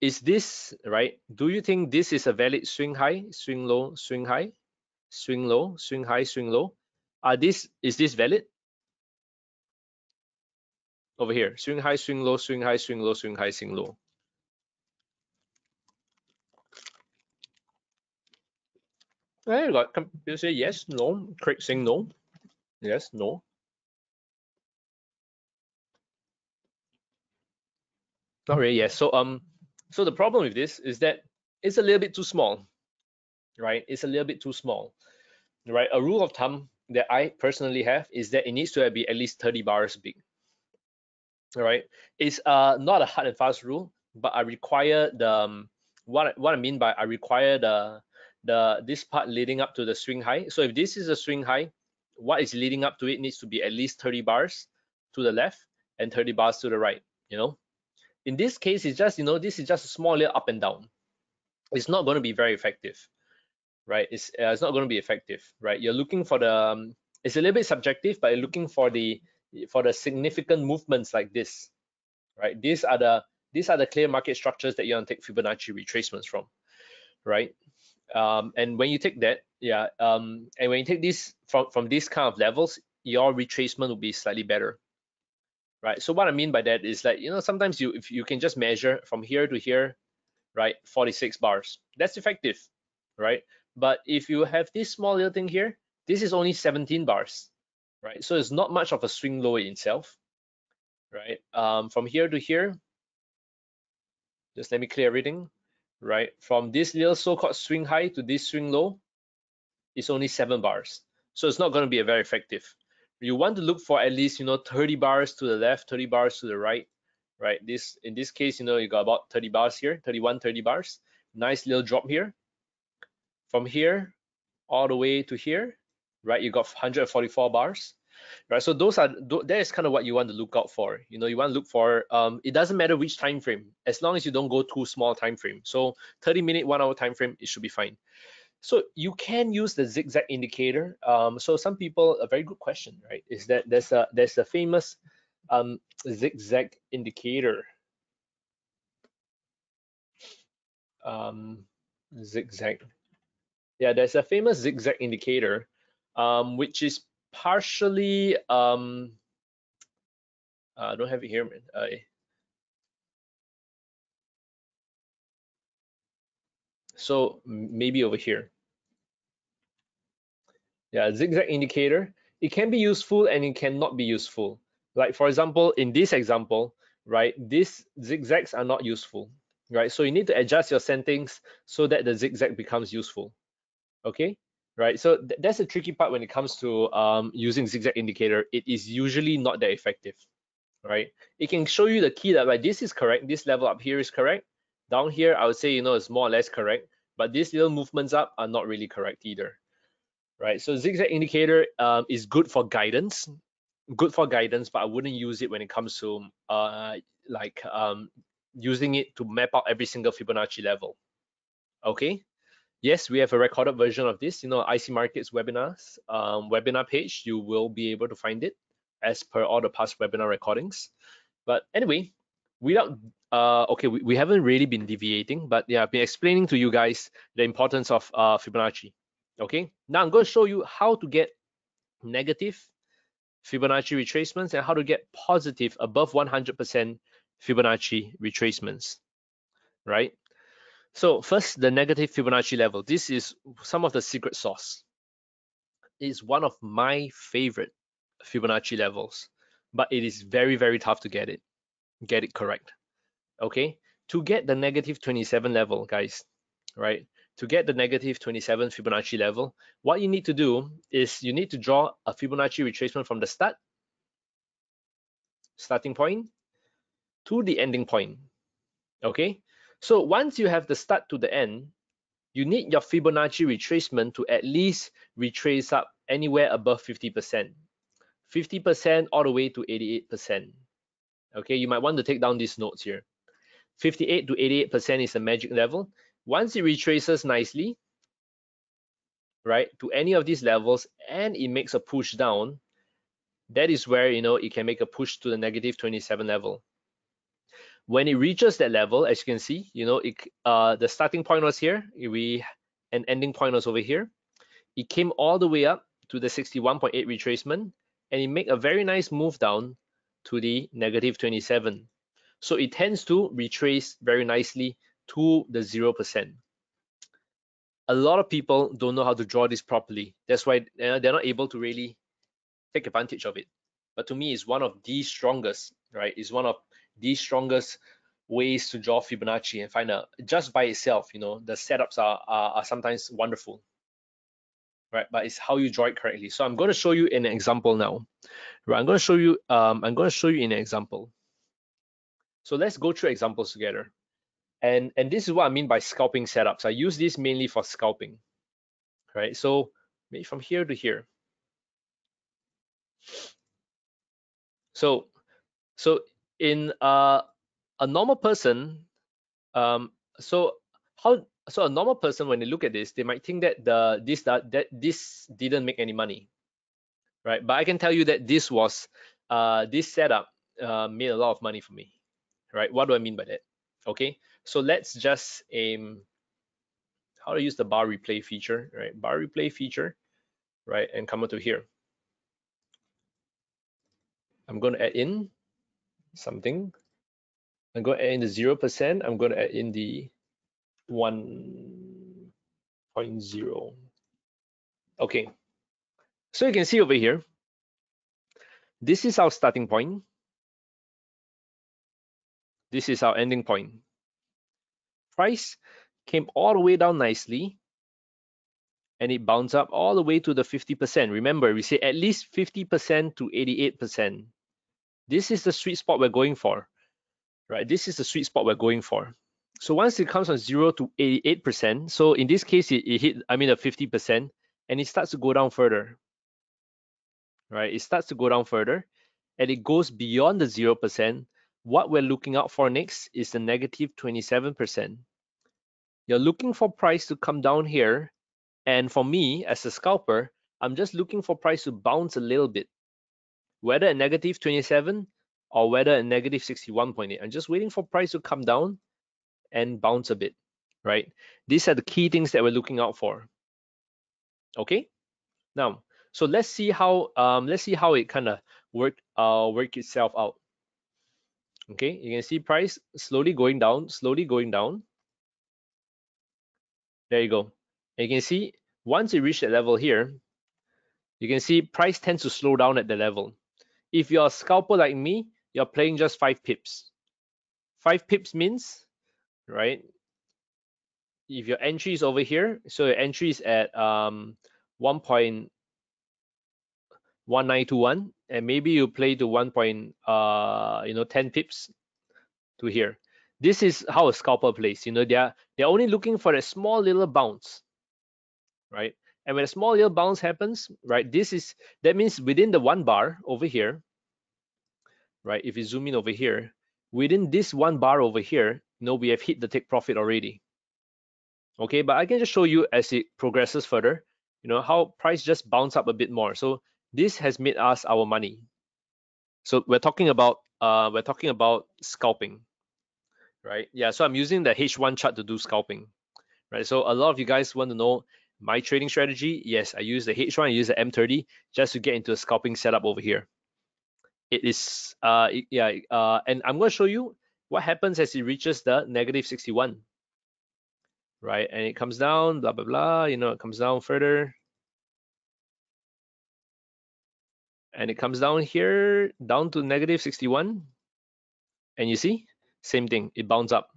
Is this right? Do you think this is a valid swing high, swing low, swing high, swing low, swing high, swing low? Is this valid? Over here, swing high, swing low, swing high, swing low, swing high, swing low. I got people say yes, no. Craig saying no. Yes, no. Not really. Yes. So the problem with this is that it's a little bit too small, right? It's a little bit too small, right? A rule of thumb that I personally have is that it needs to be at least 30 bars big. All right. It's not a hard and fast rule, but I require the what I mean by I require the this part leading up to the swing high. So if this is a swing high, what is leading up to it needs to be at least 30 bars to the left and 30 bars to the right. In this case, it's just this is just a small little up and down. It's not going to be very effective, right? It's not going to be effective, right? You're looking for the it's a little bit subjective, but you're looking for the significant movements like this, right? These are the clear market structures that you want to take Fibonacci retracements from, right? And when you take that, and when you take this from these kind of levels, your retracement will be slightly better, right? So what I mean by that is like, sometimes if you can just measure from here to here, right, 46 bars, that's effective, right? But if you have this small little thing here, this is only 17 bars, right? So it's not much of a swing low in itself, right? From here to here, just let me clear everything, right? From this little so-called swing high to this swing low, it's only 7 bars. So it's not going to be a very effective. You want to look for at least 30 bars to the left, 30 bars to the right, right? In this case, you got about 30 bars here, 30 bars. Nice little drop here. From here all the way to here, right? You got 144 bars, right? So that is kind of what you want to look out for. You want to look for it doesn't matter which time frame, as long as you don't go too small time frame. So 30-minute, 1 hour time frame, it should be fine. So you can use the Zig Zag indicator. So some people, a very good question, right, is that there's a famous Zig Zag indicator. Zig Zag. Yeah, there's a famous Zig Zag indicator, which is partially I don't have it here, man. So maybe over here. Yeah, Zig Zag indicator. It can be useful and it cannot be useful. Like for example, in this example, right, these zigzags are not useful, right? So you need to adjust your settings so that the zigzag becomes useful. Okay, right? So that's the tricky part when it comes to using zigzag indicator. It is usually not that effective, right? It can show you the key that like this is correct, this level up here is correct. Down here, I would say it's more or less correct, but these little movements up are not really correct either, right? So zigzag indicator is good for guidance, but I wouldn't use it when it comes to using it to map out every single Fibonacci level. Okay. Yes, we have a recorded version of this. IC Markets webinars, webinar page. You will be able to find it as per all the past webinar recordings. But anyway, okay, we haven't really been deviating, but yeah, I've been explaining to you guys the importance of Fibonacci. Okay, now I'm going to show you how to get negative Fibonacci retracements and how to get positive above 100% Fibonacci retracements, right? So first, the negative Fibonacci level. This is some of the secret sauce. It's one of my favorite Fibonacci levels, but it is very, very tough to get it correct. Okay, to get the negative 27 level, guys, right? To get the negative 27 Fibonacci level, what you need to do is you need to draw a Fibonacci retracement from the starting point, to the ending point. Okay, so once you have the start to the end, you need your Fibonacci retracement to at least retrace up anywhere above 50%. 50% all the way to 88%. Okay, you might want to take down these notes here. 58 to 88% is the magic level. Once it retraces nicely, right, to any of these levels and it makes a push down, that is where, you know, it can make a push to the negative 27 level. When it reaches that level, as you can see, you know, the starting point was here, and ending point was over here. It came all the way up to the 61.8 retracement, and it made a very nice move down to the negative 27. So it tends to retrace very nicely to the 0%. A lot of people don't know how to draw this properly. That's why they're not able to really take advantage of it. But to me, it's one of the strongest, right? It's one of the strongest ways to draw Fibonacci and find out just by itself, you know, the setups are sometimes wonderful, right? But it's how you draw it correctly. So I'm going to show you an example now. Right, I'm going to show you in an example. So let's go through examples together. And this is what I mean by scalping setups. I use this mainly for scalping, right? So maybe from here to here. So in a normal person, um, so a normal person, when they look at this, they might think that this didn't make any money, right? But I can tell you that this setup made a lot of money for me, right? What do I mean by that? Okay, so let's just how to use the bar replay feature, right? Bar replay feature, right? And come over to here. I'm going to add in something. I'm going to add in the 0%. I'm going to add in the 1.0. Okay, so you can see over here, this is our starting point. This is our ending point. Price came all the way down nicely, and it bounced up all the way to the 50%. Remember, we say at least 50% to 88%. This is the sweet spot we're going for, right? This is the sweet spot we're going for. So once it comes from 0 to 88%, so in this case, it hit, I mean, a 50%, and it starts to go down further, right? It starts to go down further, and it goes beyond the 0%. What we're looking out for next is the negative 27%. You're looking for price to come down here, and for me, as a scalper, I'm just looking for price to bounce a little bit, whether a negative 27 or whether a negative 61.8. I'm just waiting for price to come down and bounce a bit, right? These are the key things that we're looking out for. Okay, now so let's see how it kind of work itself out. Okay, you can see price slowly going down, there you go. And you can see once it reached that level here, you can see price tends to slow down at the level. If you're a scalper like me, you're playing just 5 pips. 5 pips means, right, if your entry is over here, so your entry is at 1.1921, and maybe you play to 10 pips to here. This is how a scalper plays. You know, they're only looking for a small little bounce, right? And when a small little bounce happens, right, that means within the 1 bar over here, right? If you zoom in over here, within this 1 bar over here, you know, we have hit the take profit already. Okay, but I can just show you as it progresses further, you know, how price just bounce up a bit more. So this has made us our money. So we're talking about scalping, right? Yeah, so I'm using the H1 chart to do scalping, right? So a lot of you guys want to know my trading strategy. Yes, I use the H1, I use the M30 just to get into a scalping setup over here. It is and I'm going to show you what happens as it reaches the negative 61. right? And it comes down, blah, blah, blah, you know, it comes down further. And it comes down here, down to negative 61. And you see, same thing, it bounds up.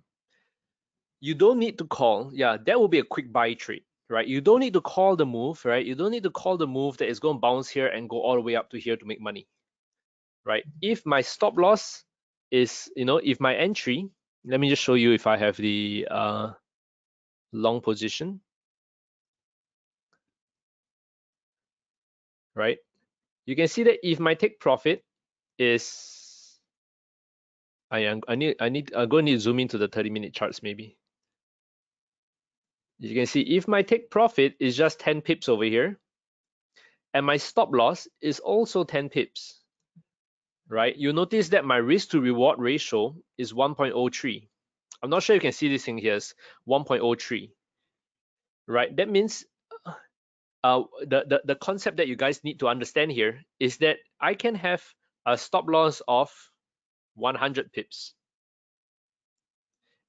You don't need to call, yeah, that will be a quick buy trade, right? You don't need to call the move, right? You don't need to call the move that is going to bounce here and go all the way up to here to make money, right? If my stop loss is, you know, if my entry, let me just show you if I have the long position, right? You can see that if my take profit is, I'm going to need to zoom into the 30-minute charts maybe. You can see if my take profit is just 10 pips over here, and my stop loss is also 10 pips, right? You notice that my risk to reward ratio is 1.03. I'm not sure you can see this thing here, is 1.03, right? That means the concept that you guys need to understand here is that I can have a stop loss of 100 pips,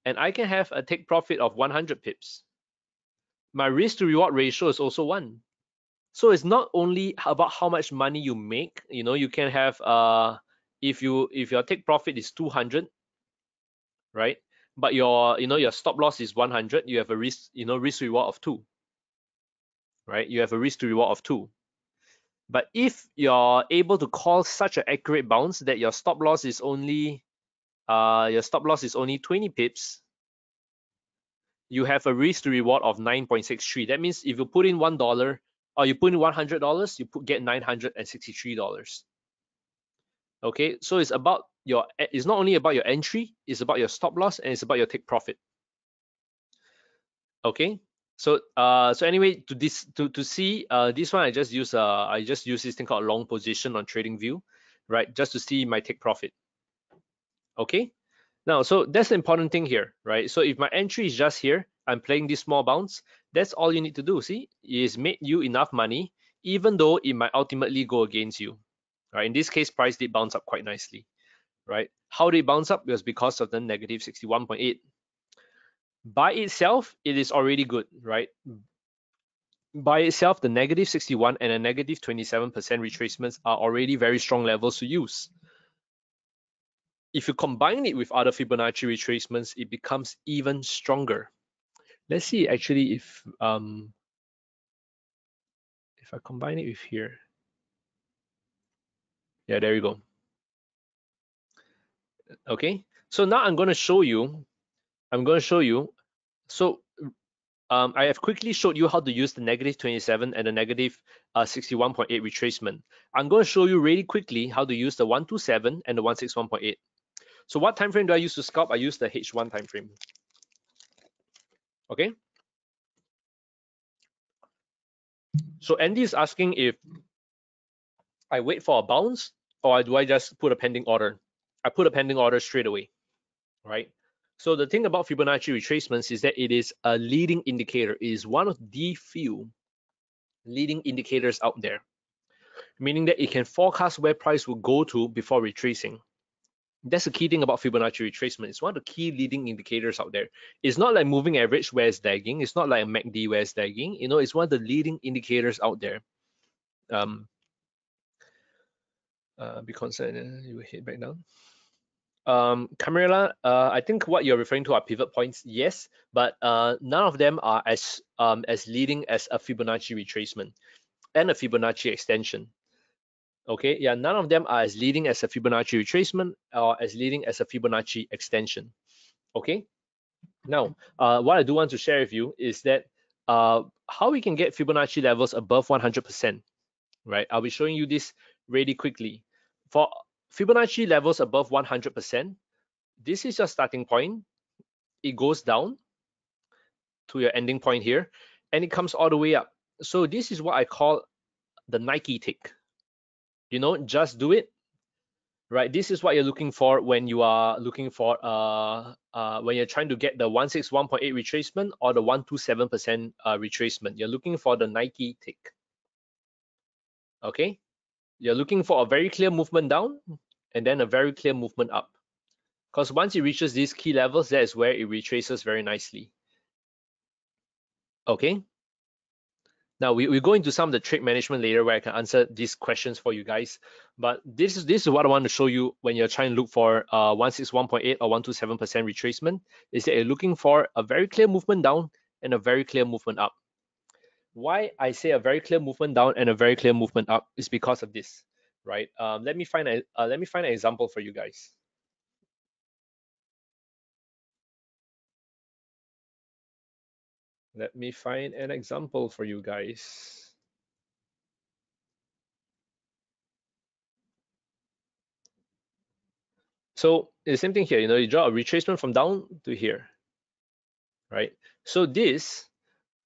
and I can have a take profit of 100 pips. My risk to reward ratio is also 1. So it's not only about how much money you make. You know, you can have if your take profit is 200, right? But your stop loss is 100. You have a risk reward of 2, right? You have a risk to reward of 2. But if you're able to call such an accurate bounce that your stop loss is only 20 pips, you have a risk to reward of 9.63. That means if you put in $1 or you put in $100, you get $963. Okay, so it's not only about your entry, it's about your stop loss, and it's about your take profit. Okay, so anyway, to see this one, I just use this thing called long position on TradingView, right? Just to see my take profit. Okay, now so that's the important thing here, right? So if my entry is just here, I'm playing this small bounce. That's all you need to do. See, is made you enough money, even though it might ultimately go against you, right? In this case, price did bounce up quite nicely, right? How did it bounce up? It was because of the negative 61.8. By itself, it is already good, right? By itself, the negative 61 and a negative 27% retracements are already very strong levels to use. If you combine it with other Fibonacci retracements, it becomes even stronger. Let's see actually if I combine it with here. Yeah, there you go. Okay, so now I'm going to show you. So I have quickly showed you how to use the negative 27 and the negative 61.8 retracement. I'm going to show you really quickly how to use the 127 and the 161.8. So what time frame do I use to scalp? I use the H1 time frame. Okay. So Andy is asking if I wait for a bounce or do I just put a pending order? I put a pending order straight away, right? So the thing about Fibonacci retracements is that it is a leading indicator. It is one of the few leading indicators out there, meaning that it can forecast where price will go to before retracing. That's the key thing about Fibonacci retracement. It's one of the key leading indicators out there. It's not like moving average where it's lagging. It's not like a MACD where it's lagging. You know, it's one of the leading indicators out there. Be concerned, you will hit back down. Camarilla, I think what you're referring to are pivot points, yes, but none of them are as leading as a Fibonacci retracement and a Fibonacci extension. Okay, yeah, none of them are as leading as a Fibonacci retracement or as leading as a Fibonacci extension. Okay, now what I do want to share with you is that how we can get Fibonacci levels above 100%, right? I'll be showing you this really quickly. For Fibonacci levels above 100%, this is your starting point. It goes down to your ending point here, and it comes all the way up. So this is what I call the Nike tick. You know, just do it, right? This is what you're looking for when you are looking for when you're trying to get the 161.8 retracement or the 127% retracement. You're looking for the Nike tick. Okay, you're looking for a very clear movement down and then a very clear movement up. Because once it reaches these key levels, that is where it retraces very nicely. Okay. Now we go into some of the trade management later where I can answer these questions for you guys. But this is what I want to show you when you're trying to look for 161.8 or 127% retracement, is that you're looking for a very clear movement down and a very clear movement up. Why I say a very clear movement down and a very clear movement up is because of this, right? Let me find an example for you guys. Let me find an example for you guys. So the same thing here, you draw a retracement from down to here, right? So this,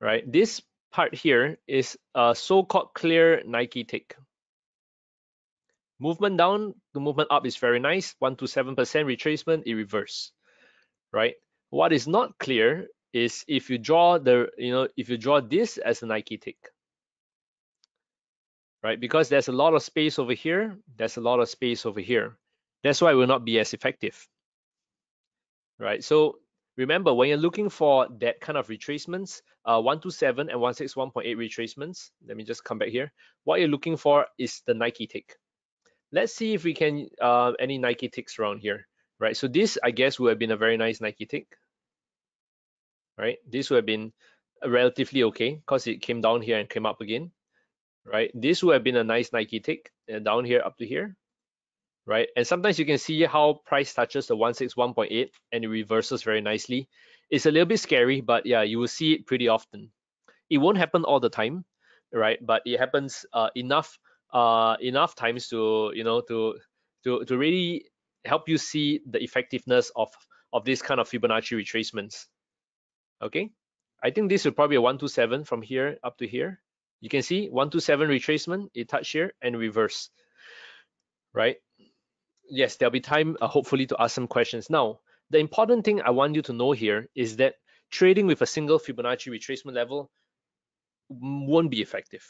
right, this part here is a so-called clear Nike tick. Movement down to movement up is very nice, 127% retracement, it reverse, right? What is not clear is if you draw this as a Nike tick, right? Because there's a lot of space over here, there's a lot of space over here. That's why it will not be as effective, right? So remember, when you're looking for that kind of retracements, 127 and 161.8 retracements, let me just come back here. What you're looking for is the Nike tick. Let's see if we can any Nike ticks around here, right? So this, I guess, would have been a very nice Nike tick, right? This would have been relatively okay because it came down here and came up again, right? This would have been a nice Nike tick down here up to here, right? And sometimes you can see how price touches the 161.8 and it reverses very nicely. It's a little bit scary, but yeah, you will see it pretty often. It won't happen all the time, right? But it happens enough times to to really help you see the effectiveness of this kind of Fibonacci retracements. Okay, I think this is probably a 127 from here up to here. You can see 127 retracement, it touch here and reverse, right? Yes, there'll be time hopefully to ask some questions. Now, the important thing I want you to know here is that trading with a single Fibonacci retracement level won't be effective.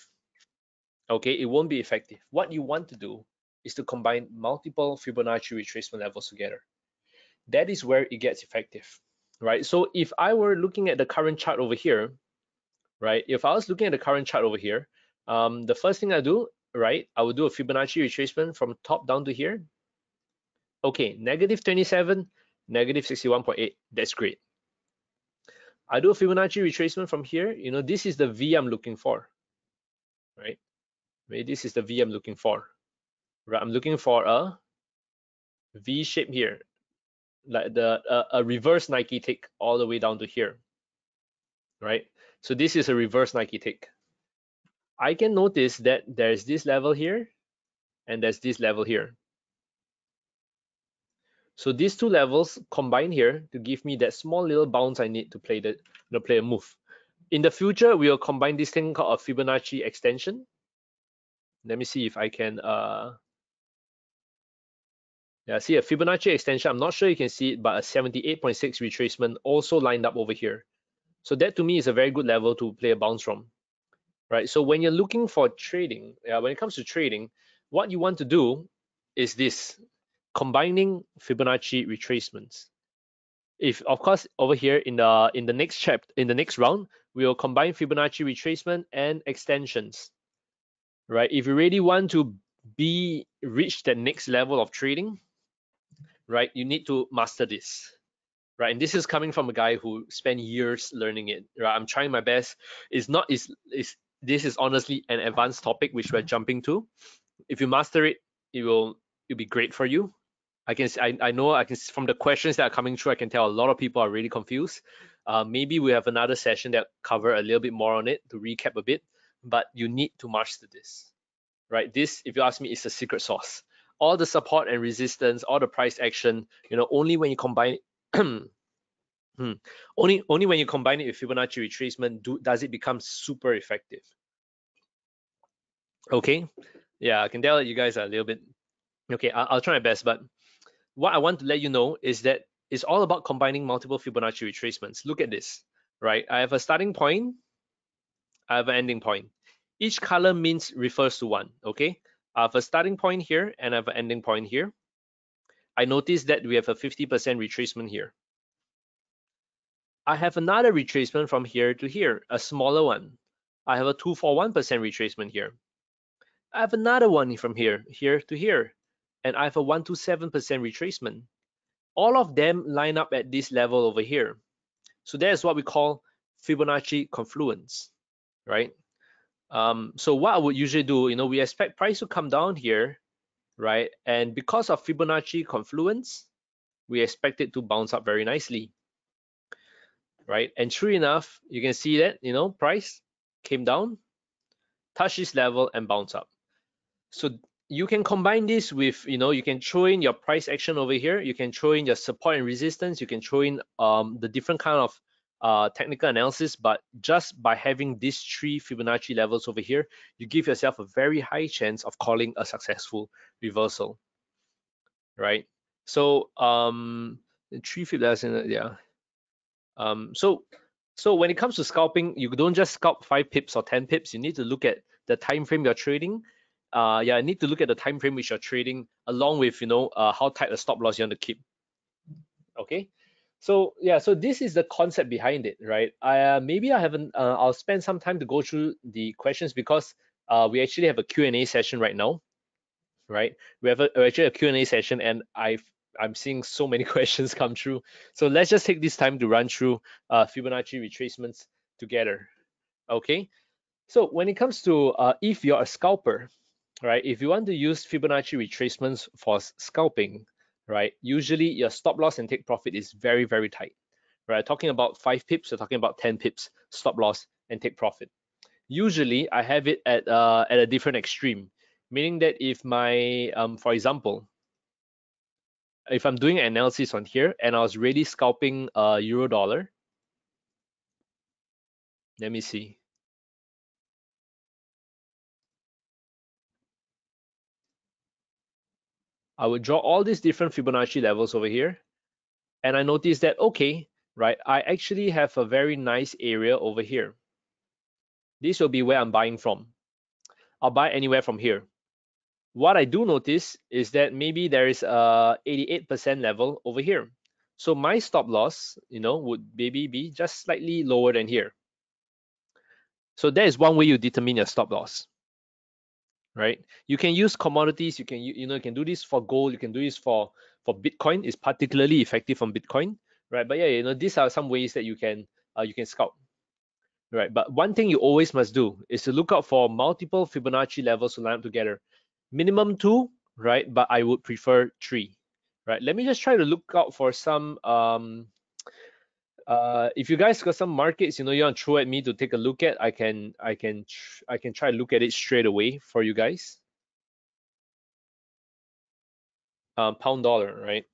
Okay, it won't be effective. What you want to do is to combine multiple Fibonacci retracement levels together. That is where it gets effective, right? So if I were looking at the current chart over here, right? If I was looking at the current chart over here, the first thing I do, right, I would do a Fibonacci retracement from top down to here. Okay, negative 27, negative 61.8. That's great. I do a Fibonacci retracement from here. This is the V I'm looking for, right? Maybe this is the V I'm looking for. Right, I'm looking for a V shape here, like a reverse Nike tick all the way down to here, right? So this is a reverse Nike tick. I can notice that there's this level here and there's this level here. So these two levels combine here to give me that small little bounce I need to play play a move. In the future, we will combine this thing called a Fibonacci extension. Let me see if I can yeah, see a Fibonacci extension. I'm not sure you can see it, but a 78.6 retracement also lined up over here. So that to me is a very good level to play a bounce from, right? So when you're looking for trading, when it comes to trading, what you want to do is this, combining Fibonacci retracements. If of course over here in the next round, we will combine Fibonacci retracement and extensions, right? If you really want to reach the next level of trading, right, you need to master this, right? And this is coming from a guy who spent years learning it, right? I'm trying my best. It's not is This is honestly an advanced topic which we're jumping to. If you master it, it'll be great for you. I know I can, from the questions that are coming through, I can tell a lot of people are really confused. Maybe we have another session that cover a little bit more on it to recap a bit, but you need to master this, right? This, if you ask me, is a secret sauce. All the support and resistance, all the price action, only when you combine only when you combine it with Fibonacci retracement does it become super effective. Okay, yeah, I can tell you guys are a little bit okay. I'll try my best, but what I want to let you know is that it's all about combining multiple Fibonacci retracements. Look at this, right? I have a starting point, I have an ending point. Each color refers to one. Okay, I have a starting point here and I have an ending point here. I notice that we have a 50% retracement here. I have another retracement from here to here, a smaller one. I have a 241% retracement here. I have another one from here to here, and I have a 127% retracement. All of them line up at this level over here. So that is what we call Fibonacci confluence, right? So what I would usually do, we expect price to come down here, right? And because of Fibonacci confluence, we expect it to bounce up very nicely, right? And true enough, you can see that, price came down, touched this level and bounce up. So you can combine this with, you can throw in your price action over here. You can throw in your support and resistance. You can throw in the different kind of technical analysis, but just by having these three Fibonacci levels over here, you give yourself a very high chance of calling a successful reversal, right? So three Fibonacci, yeah. So when it comes to scalping, you don't just scalp 5 pips or 10 pips. You need to look at the time frame you're trading. Yeah, I need to look at the time frame which you're trading, along with how tight a stop loss you want to keep. Okay, so yeah, so this is the concept behind it, right? Maybe I haven't. I'll spend some time to go through the questions because we actually have a Q&A session right now, right? We have actually a Q&A session, and I'm seeing so many questions come through. So let's just take this time to run through Fibonacci retracements together. Okay. So when it comes to if you're a scalper, right? If you want to use Fibonacci retracements for scalping, right? Usually your stop loss and take profit is very, very tight, right? Talking about 5 pips, you're talking about 10 pips stop loss and take profit. Usually I have it at a different extreme, meaning that if my for example, if I'm doing analysis on here and I was really scalping euro dollar, let me see. I would draw all these different Fibonacci levels over here, and I notice that, okay, right, I actually have a very nice area over here. This will be where I'm buying from. I'll buy anywhere from here. What I do notice is that maybe there is a 88% level over here. So my stop loss, would maybe be just slightly lower than here. So that is one way you determine your stop loss, right? You can use commodities. You can do this for gold. You can do this for Bitcoin. It's particularly effective on Bitcoin, right? But yeah, these are some ways that you can scalp, right? But one thing you always must do is to look out for multiple Fibonacci levels to line up together. Minimum 2, right? But I would prefer 3, right? Let me just try to look out for some if you guys got some markets, you want to throw at me to take a look at, I can try to look at it straight away for you guys. Pound dollar, right?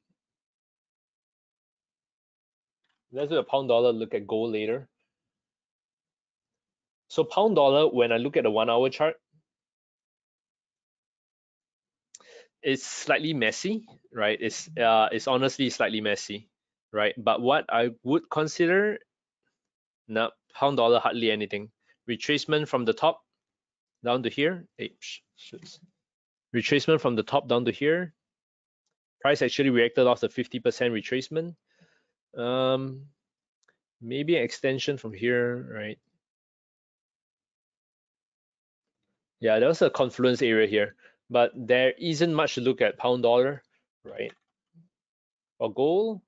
Let's do a pound dollar, look at gold later. So pound dollar, when I look at the 1-hour chart, it's slightly messy, right? It's honestly slightly messy, right? But what I would consider, no, pound dollar hardly anything. Retracement from the top down to here. Retracement from the top down to here. Price actually reacted off the 50% retracement. Maybe an extension from here, right? Yeah, there was a confluence area here, but there isn't much to look at. Pound dollar, right? For gold,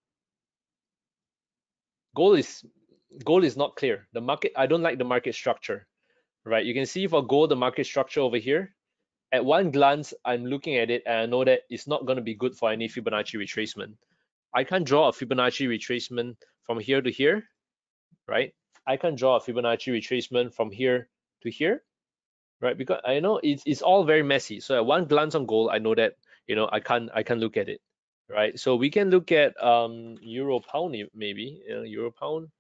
gold is not clear. The market, I don't like the market structure, right? You can see for gold, the market structure over here. At one glance, I'm looking at it and I know that it's not going to be good for any Fibonacci retracement. I can draw a Fibonacci retracement from here to here, right? I can draw a Fibonacci retracement from here to here, right? Because I know it's all very messy. So at one glance on gold, I know that I can't look at it, right? So we can look at euro pound maybe, euro pound,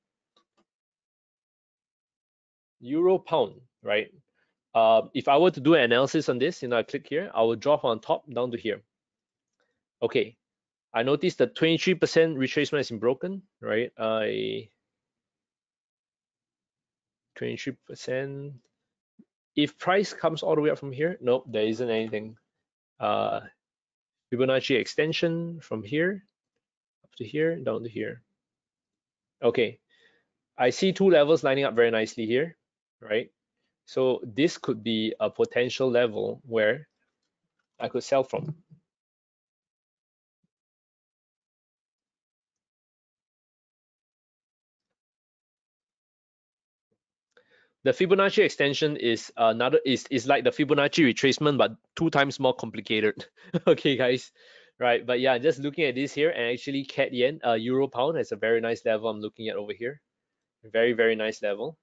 right? If I were to do an analysis on this, I click here, I will draw from top down to here. Okay, I noticed that 23% retracement has been broken, right? 23%. If price comes all the way up from here, nope, there isn't anything. Fibonacci extension from here up to here, down to here. Okay, I see two levels lining up very nicely here, right? So this could be a potential level where I could sell from. The Fibonacci extension is another is like the Fibonacci retracement, but 2 times more complicated. Okay, guys, right? But yeah, just looking at this here, and actually CAD yen, Euro pound has a very nice level I'm looking at over here. Very nice level.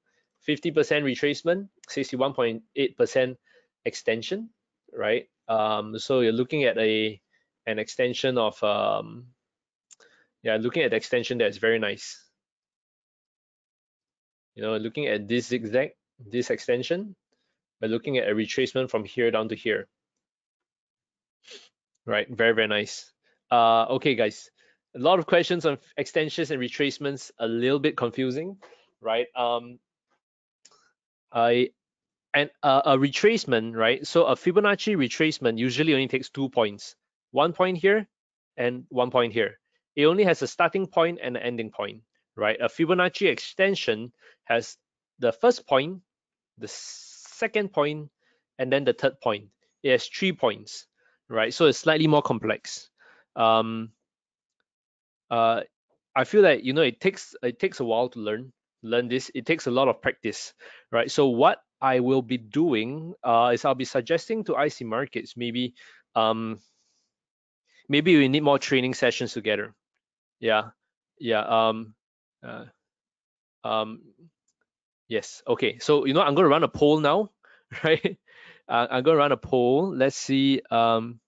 50% retracement, 61.8% extension, right? So you're looking at an extension of yeah, looking at the extension that's very nice. You know, looking at this zigzag, this extension, we're looking at a retracement from here down to here, right? Very nice. Okay, guys, a lot of questions on extensions and retracements, a little bit confusing, right? I and a retracement, right? So a Fibonacci retracement usually only takes 2 points, 1 point here and 1 point here. It only has a starting point and an ending point, right? A Fibonacci extension has the first point, the second point, and then the third point. It has 3 points, right? So it's slightly more complex. Um, uh, I feel that it takes a while to learn this. It takes a lot of practice, right? So what I will be doing is I'll be suggesting to IC markets um, maybe we need more training sessions together. Yeah, yeah. Uh, um, yes. Okay. So I'm going to run a poll now, right? I'm going to run a poll. Let's see. I'm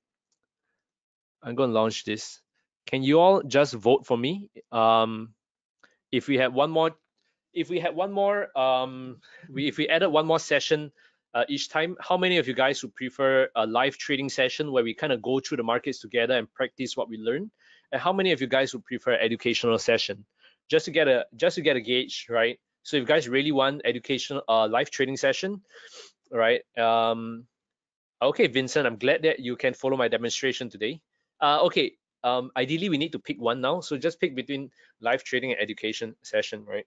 going to launch this. Can you all just vote for me? If we had one more if we had one more if we added one more session each time, how many of you guys would prefer a live trading session where we kind of go through the markets together and practice what we learn, and how many of you guys would prefer educational session, just to get a gauge, right? So if you guys really want educational live trading session, right? Okay, Vincent, I'm glad that you can follow my demonstration today. Okay, ideally we need to pick one now, so just pick between live trading and education session, right?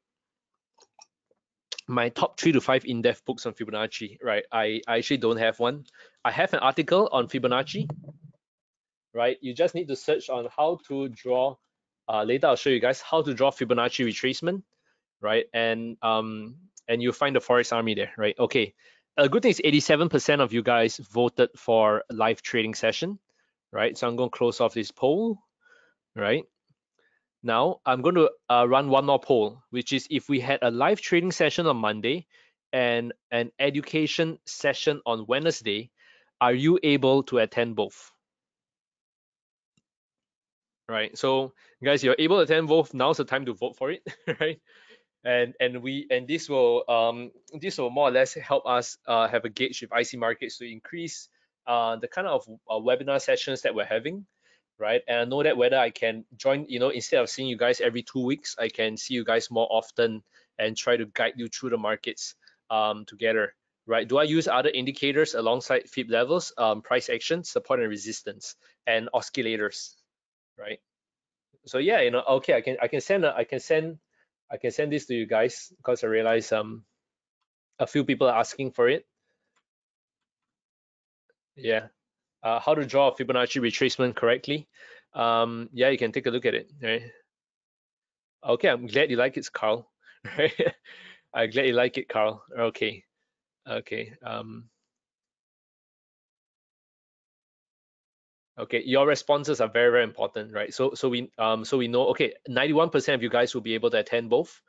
My top 3 to 5 in-depth books on Fibonacci, right? I actually don't have one. I have an article on Fibonacci, right? You just need to search on how to draw. Later, I'll show you guys how to draw Fibonacci retracement, right? And you'll find the Forex Army there, right? Okay. A good thing is 87% of you guys voted for live trading session, right? So I'm going to close off this poll, right? Now I'm going to run one more poll, which is if we had a live trading session on Monday and an education session on Wednesday, are you able to attend both? Right. So guys, you're able to attend both. Now's the time to vote for it, right? And this will more or less help us have a gauge with IC markets to increase the kind of webinar sessions that we're having, right? And I know that whether I can join, instead of seeing you guys every 2 weeks, I can see you guys more often and try to guide you through the markets together, right? Do I use other indicators alongside Fib levels, price action, support and resistance, and oscillators, right? So yeah, okay, I can send this to you guys because I realize a few people are asking for it. Yeah, how to draw a Fibonacci retracement correctly. Yeah, you can take a look at it. Right. Okay, I'm glad you like it, Carl. Right. I'm glad you like it, Carl. Okay. Okay. Okay, your responses are very important, right? So we know. Okay, 91% of you guys will be able to attend both,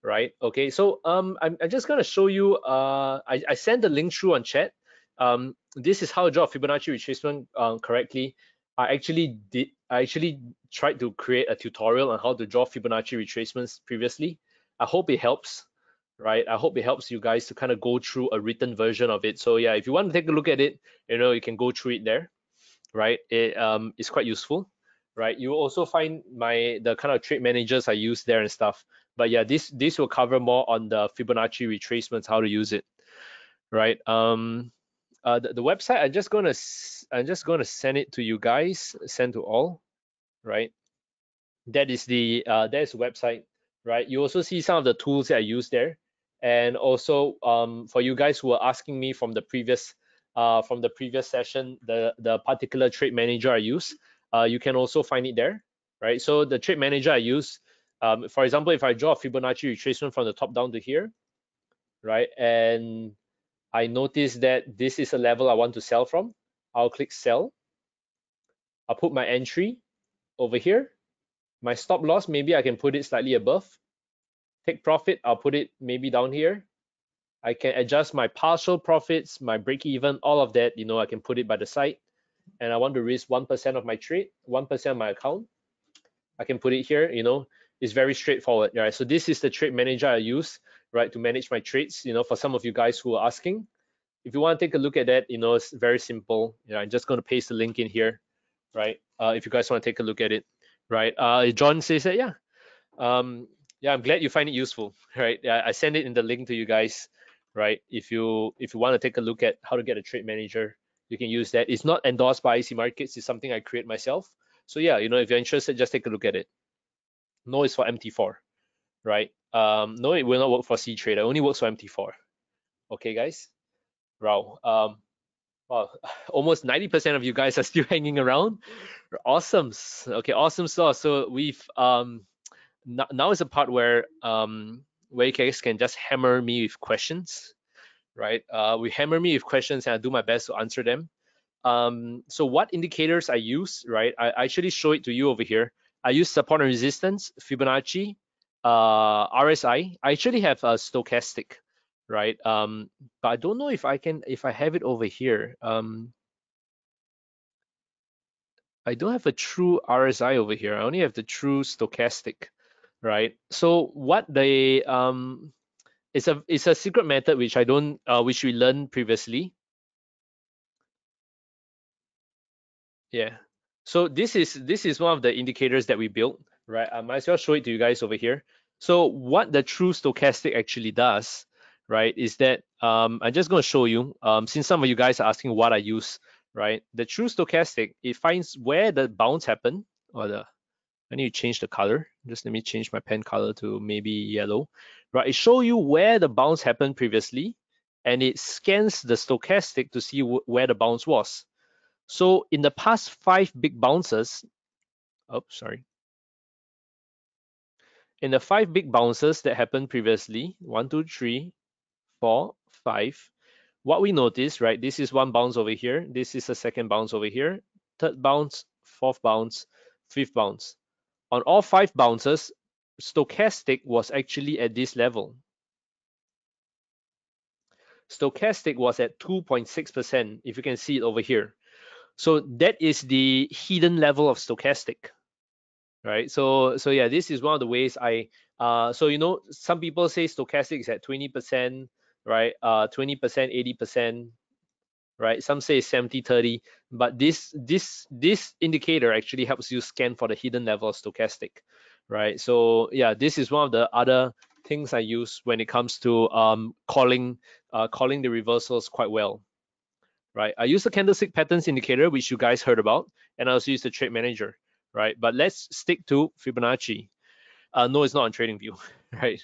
right? Okay, so I'm just gonna show you. I sent the link through on chat. This is how to draw a Fibonacci retracement correctly. I actually tried to create a tutorial on how to draw Fibonacci retracements previously. I hope it helps, right? I hope it helps you guys to kind of go through a written version of it. So yeah, if you want to take a look at it, you can go through it there, right? It is quite useful, right? You will also find the kind of trade managers I use there and stuff. But yeah, this will cover more on the Fibonacci retracements, how to use it, right? The website I'm just gonna send it to you guys, send to all, right? That is the website, right? You also see some of the tools that I use there. And also for you guys who are asking me from the previous session, the particular trade manager I use, you can also find it there, right? So the trade manager I use, for example, if I draw a Fibonacci retracement from the top down to here, right? And I notice that this is a level I want to sell from. I'll click sell. I'll put my entry over here. My stop loss, maybe I can put it slightly above. Take profit, I'll put it maybe down here. I can adjust my partial profits, my break even, all of that, I can put it by the side. And I want to risk 1% of my trade, 1% of my account. I can put it here, it's very straightforward, right? So this is the trade manager I use, right, to manage my trades, for some of you guys who are asking. If you want to take a look at that, it's very simple. I'm just going to paste the link in here, right? If you guys want to take a look at it, right? John says that, yeah. Yeah, I'm glad you find it useful, right? I send it in the link to you guys, right? If you want to take a look at how to get a trade manager, you can use that. It's not endorsed by IC Markets. It's something I create myself. So yeah, if you're interested, just take a look at it. No, it's for MT4, right? No, it will not work for C Trader. It only works for MT4. Okay, guys. Wow. Wow. Almost 90% of you guys are still hanging around. Awesome. Okay, awesome sauce. So we've now is the part where you guys can just hammer me with questions, right? We hammer me with questions and I do my best to answer them. So what indicators I use, right? I actually show it to you over here. I use support and resistance, Fibonacci, RSI. I actually have a stochastic, right? But I don't know if I have it over here. I don't have a true RSI over here. I only have the true stochastic, right? So what they it's a secret method which I don't which we learned previously. Yeah. So this is one of the indicators that we built, right? I might as well show it to you guys over here. So what the true stochastic actually does, right, is that I'm just going to show you, since some of you guys are asking what I use, right? The true stochastic, it finds where the bounce happened, or I need to change the color. Just let me change my pen color to maybe yellow, right? It show you where the bounce happened previously, and it scans the stochastic to see where the bounce was. So in the past 5 big bounces, in the 5 big bounces that happened previously, 1, 2, 3, 4, 5, what we notice, right? This is one bounce over here. This is a second bounce over here. Third bounce, fourth bounce, fifth bounce. On all 5 bounces, stochastic was actually at this level. Stochastic was at 2.6%, if you can see it over here. So that is the hidden level of stochastic, right? So yeah, this is one of the ways I so some people say stochastic is at 20%, right? 20%, 80%, right? Some say 70-30, but this indicator actually helps you scan for the hidden level of stochastic, right? So yeah, this is one of the other things I use when it comes to calling the reversals quite well, right? I use the candlestick patterns indicator, which you guys heard about, and I also use the trade manager, right? But let's stick to Fibonacci. No, it's not on TradingView, right?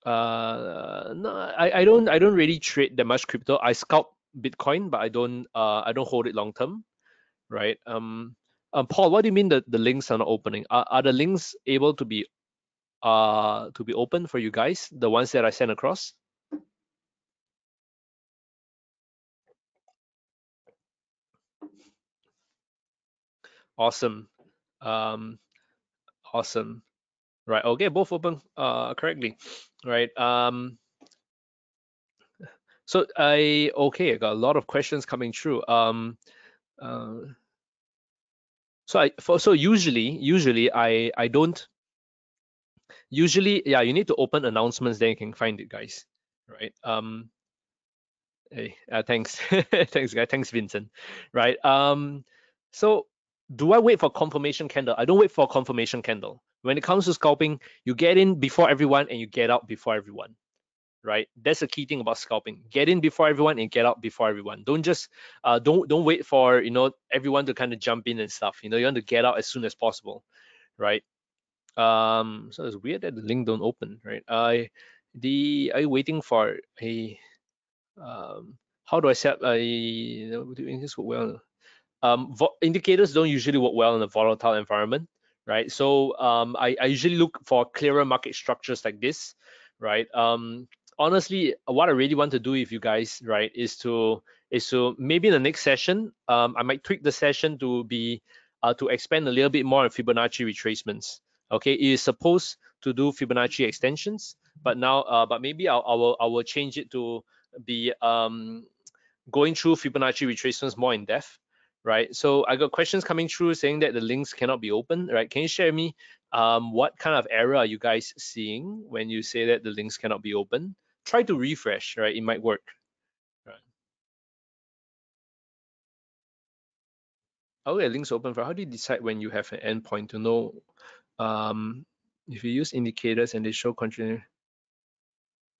No, I don't really trade that much crypto. I scalp Bitcoin, but I don't hold it long term, right? Paul, what do you mean that the links are not opening? Are the links able to be open for you guys, the ones that I sent across? Awesome. Awesome. Right. Okay, both open correctly. Right. So I got a lot of questions coming through. Uh, so usually I don't usually, yeah, you need to open announcements, then you can find it, guys. Right. Hey, thanks. Thanks, guys. Thanks, Vincent. Right. So do I wait for confirmation candle? I don't wait for confirmation candle. When it comes to scalping, you get in before everyone and you get out before everyone. Right? That's the key thing about scalping. Get in before everyone and get out before everyone. Don't just don't wait for everyone to kind of jump in and stuff. You want to get out as soon as possible, right? So it's weird that the link don't open, right? Are you waiting for a how do I set doing this well? Indicators don't usually work well in a volatile environment, right? So I usually look for clearer market structures like this, right? Honestly, what I really want to do with you guys, right, is to maybe in the next session, I might tweak the session to be to expand a little bit more on Fibonacci retracements. Okay, it is supposed to do Fibonacci extensions, but now, but maybe I will change it to be going through Fibonacci retracements more in depth, right? So I got questions coming through saying that the links cannot be opened, right? Can you share with me what kind of error are you guys seeing when you say that the links cannot be opened? Try to refresh, right? It might work. Right. Okay, links open for how do you decide when you have an endpoint to know if you use indicators and they show continue?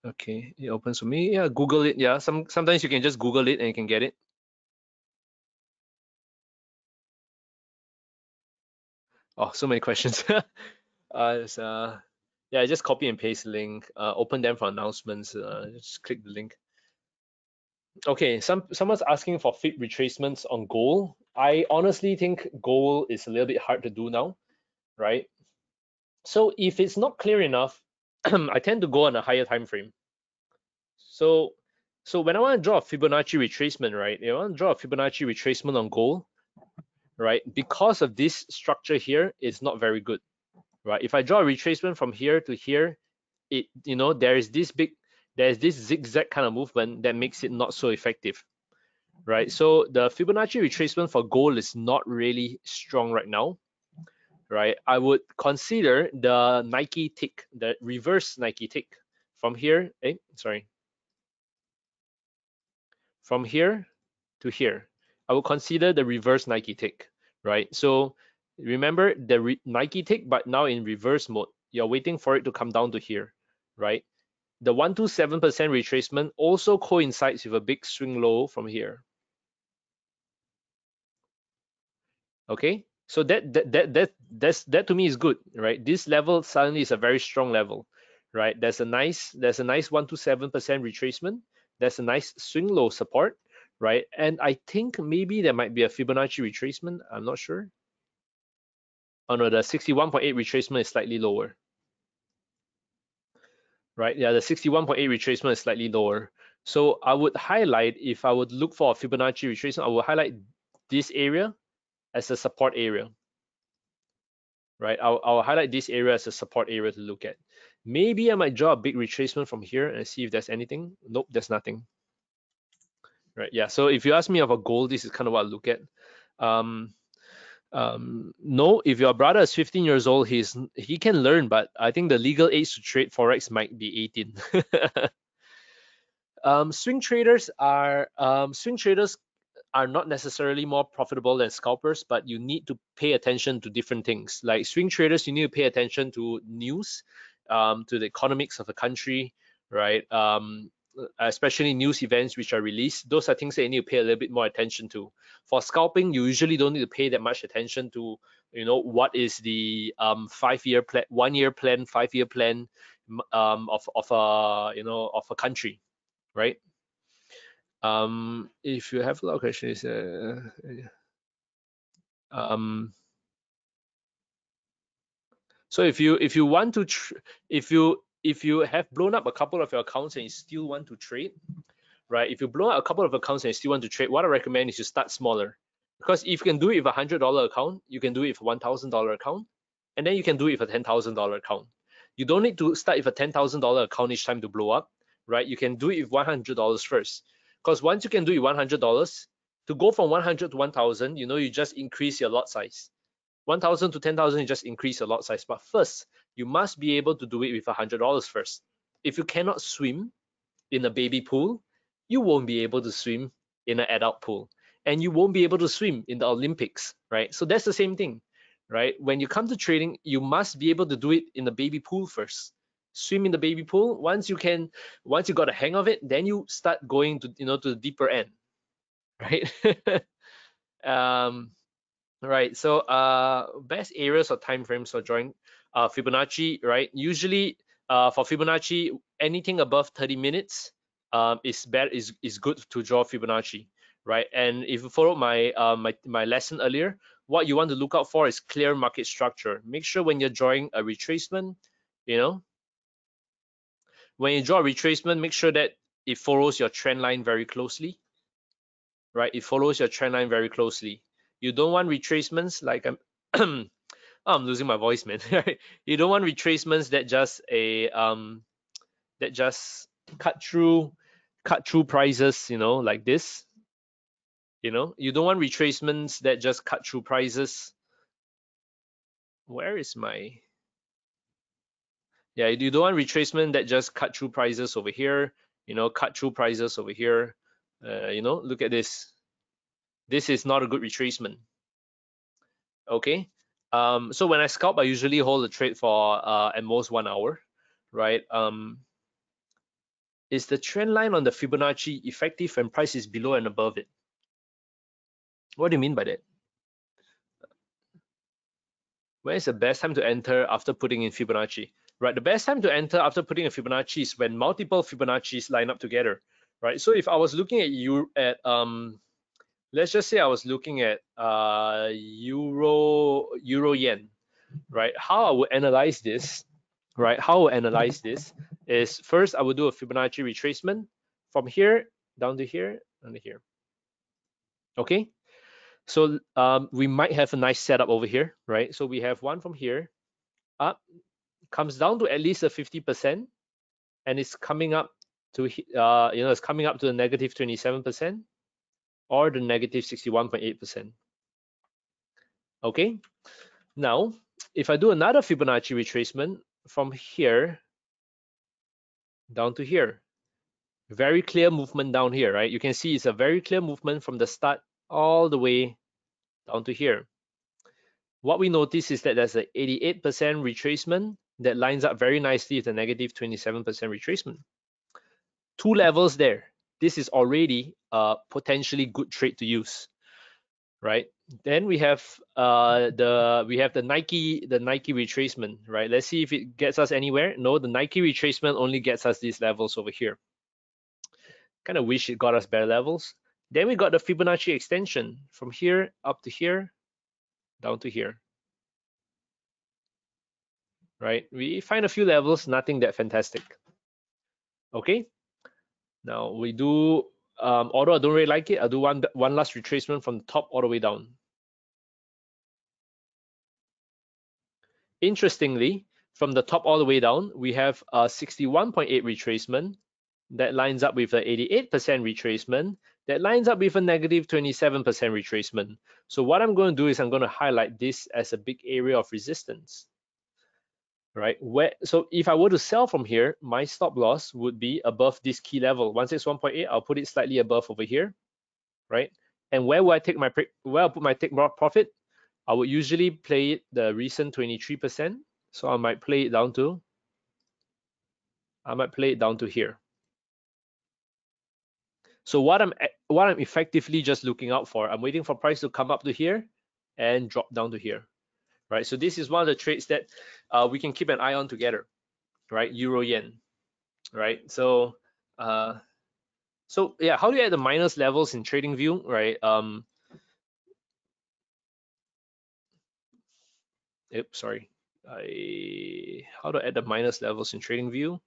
Okay, it opens for me. Yeah, Google it. Yeah, sometimes you can just Google it and you can get it. Oh, so many questions. It's, yeah, just copy and paste the link. Open them for announcements. Just click the link. Okay, someone's asking for fit retracements on gold. I honestly think gold is a little bit hard to do now, right? So if it's not clear enough, I tend to go on a higher time frame. So when I want to draw a Fibonacci retracement, right? I want to draw a Fibonacci retracement on gold, right? Because of this structure here, it's not very good, right? If I draw a retracement from here to here, there's this zigzag kind of movement that makes it not so effective, right? So the Fibonacci retracement for gold is not really strong right now, right? I would consider the Nike tick, the reverse Nike tick from here. From here to here. I would consider the reverse Nike tick, right? So remember the Nike tick, but now in reverse mode. You're waiting for it to come down to here, right? The 127% retracement also coincides with a big swing low from here. Okay, so that to me is good, right? This level suddenly is a very strong level, right? There's a nice 127% retracement. There's a nice swing low support, right? And I think maybe there might be a Fibonacci retracement. I'm not sure. Oh no, the 61.8 retracement is slightly lower, right? Yeah, the 61.8 retracement is slightly lower. So I would highlight, if I would look for a Fibonacci retracement, I would highlight this area as a support area, right? I'll highlight this area as a support area to look at. Maybe I might draw a big retracement from here and see if there's anything. Nope, there's nothing, right? Yeah, so if you ask me about gold, this is kind of what I look at. Um, no, if your brother is 15 years old, he can learn, but I think the legal age to trade forex might be 18. Swing traders are not necessarily more profitable than scalpers, but you need to pay attention to different things. Like swing traders, you need to pay attention to news, to the economics of the country, right? Especially news events which are released. Those are things that you need to pay a little bit more attention to. For scalping, you usually don't need to pay that much attention to, what is the 5-year plan, 1-year plan, 5-year plan of a country, right? If you have a lot of questions, so if you want to if you have blown up a couple of your accounts and you still want to trade, right? If you blow up a couple of accounts and you still want to trade, what I recommend is you start smaller, because if you can do it with $100 account, you can do it with $1,000 account, and then you can do it with a $10,000 account. You don't need to start with a $10,000 account each time to blow up, right? You can do it with $100 first, because once you can do it $100, to go from 100 to 1,000, you just increase your lot size. 1,000 to 10,000, you just increase your lot size. But first, you must be able to do it with $100 first. If you cannot swim in a baby pool, you won't be able to swim in an adult pool, and you won't be able to swim in the Olympics, right? So that's the same thing, right? When you come to trading, you must be able to do it in the baby pool first. Swim in the baby pool. Once you got a hang of it, then you start going to the deeper end, right? um, right. So best areas or time frames for drawing. Fibonacci, right? Usually for Fibonacci, anything above 30 minutes is good to draw Fibonacci, right? And if you follow my my lesson earlier, what you want to look out for is clear market structure. Make sure when you're drawing a retracement, you know, when you draw a retracement, make sure that it follows your trend line very closely, right? It follows your trend line very closely. You don't want retracements like I'm I'm losing my voice, man. You don't want retracements that just that just cut through prices, you know, like this. You know, you don't want retracements that just cut through prices. Where is my Yeah, you don't want retracement that just cut through prices over here, you know, cut through prices over here. You know, look at this. This is not a good retracement. Okay. So when I scalp, I usually hold the trade for at most 1 hour, right? Is the trend line on the Fibonacci effective when price is below and above it? What do you mean by that? When is the best time to enter after putting in Fibonacci? Right, the best time to enter after putting a Fibonacci is when multiple Fibonacci's line up together, right? So if I was looking at let's just say I was looking at euro yen, right? How I would analyze this, right? How I would analyze this is first I would do a Fibonacci retracement from here down to here and to here. Okay, so we might have a nice setup over here, right? So we have one from here up, comes down to at least a 50%, and it's coming up to it's coming up to the negative 27% or the negative 61.8%. Okay, now if I do another Fibonacci retracement from here down to here, very clear movement down here, right? You can see it's a very clear movement from the start all the way down to here. What we notice is that there's an 88% retracement that lines up very nicely with the negative 27% retracement. Two levels there. This is already a potentially good trade to use, right? Then we have the Nike retracement, right? Let's see if it gets us anywhere. No, the Nike retracement only gets us these levels over here. Kind of wish it got us better levels. Then we got the Fibonacci extension from here up to here, down to here, right? We find a few levels, nothing that fantastic. Okay, now we do, although I don't really like it, I'll do one last retracement from the top all the way down. Interestingly, from the top all the way down, we have a 61.8 retracement that lines up with an 88% retracement that lines up with a negative 27% retracement. So what I'm going to do is I'm going to highlight this as a big area of resistance, right? So if I were to sell from here, my stop loss would be above this key level, 161.8. I'll put it slightly above over here, right? And where will I take I'll put my take profit? I would usually play it the recent 23%. So I might play it down to here. So what I'm effectively just looking out for, I'm waiting for price to come up to here and drop down to here, right? So this is one of the trades that we can keep an eye on together, right? Euro yen, right? So yeah, how do you add the minus levels in TradingView, right? Sorry, how to add the minus levels in TradingView?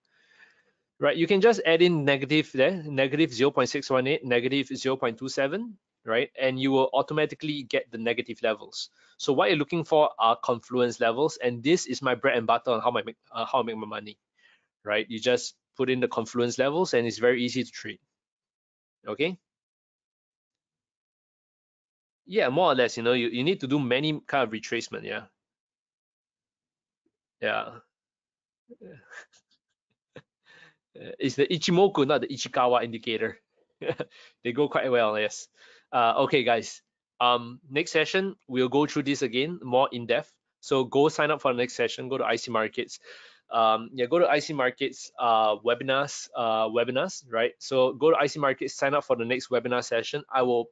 Right, you can just add in negative there, negative 0.618, negative 0.27, right? And you will automatically get the negative levels. So what you're looking for are confluence levels, and this is my bread and butter on how I make my money, right? You just put in the confluence levels, and it's very easy to trade. Okay. Yeah, more or less. You know, you need to do many kind of retracement. Yeah. Yeah. It's the Ichimoku, not the Ichikawa indicator. They go quite well, yes. Okay, guys. Next session, we'll go through this again, more in depth. So go sign up for the next session. Go to IC Markets. Yeah, go to IC Markets webinars, right? So go to IC Markets, sign up for the next webinar session. I will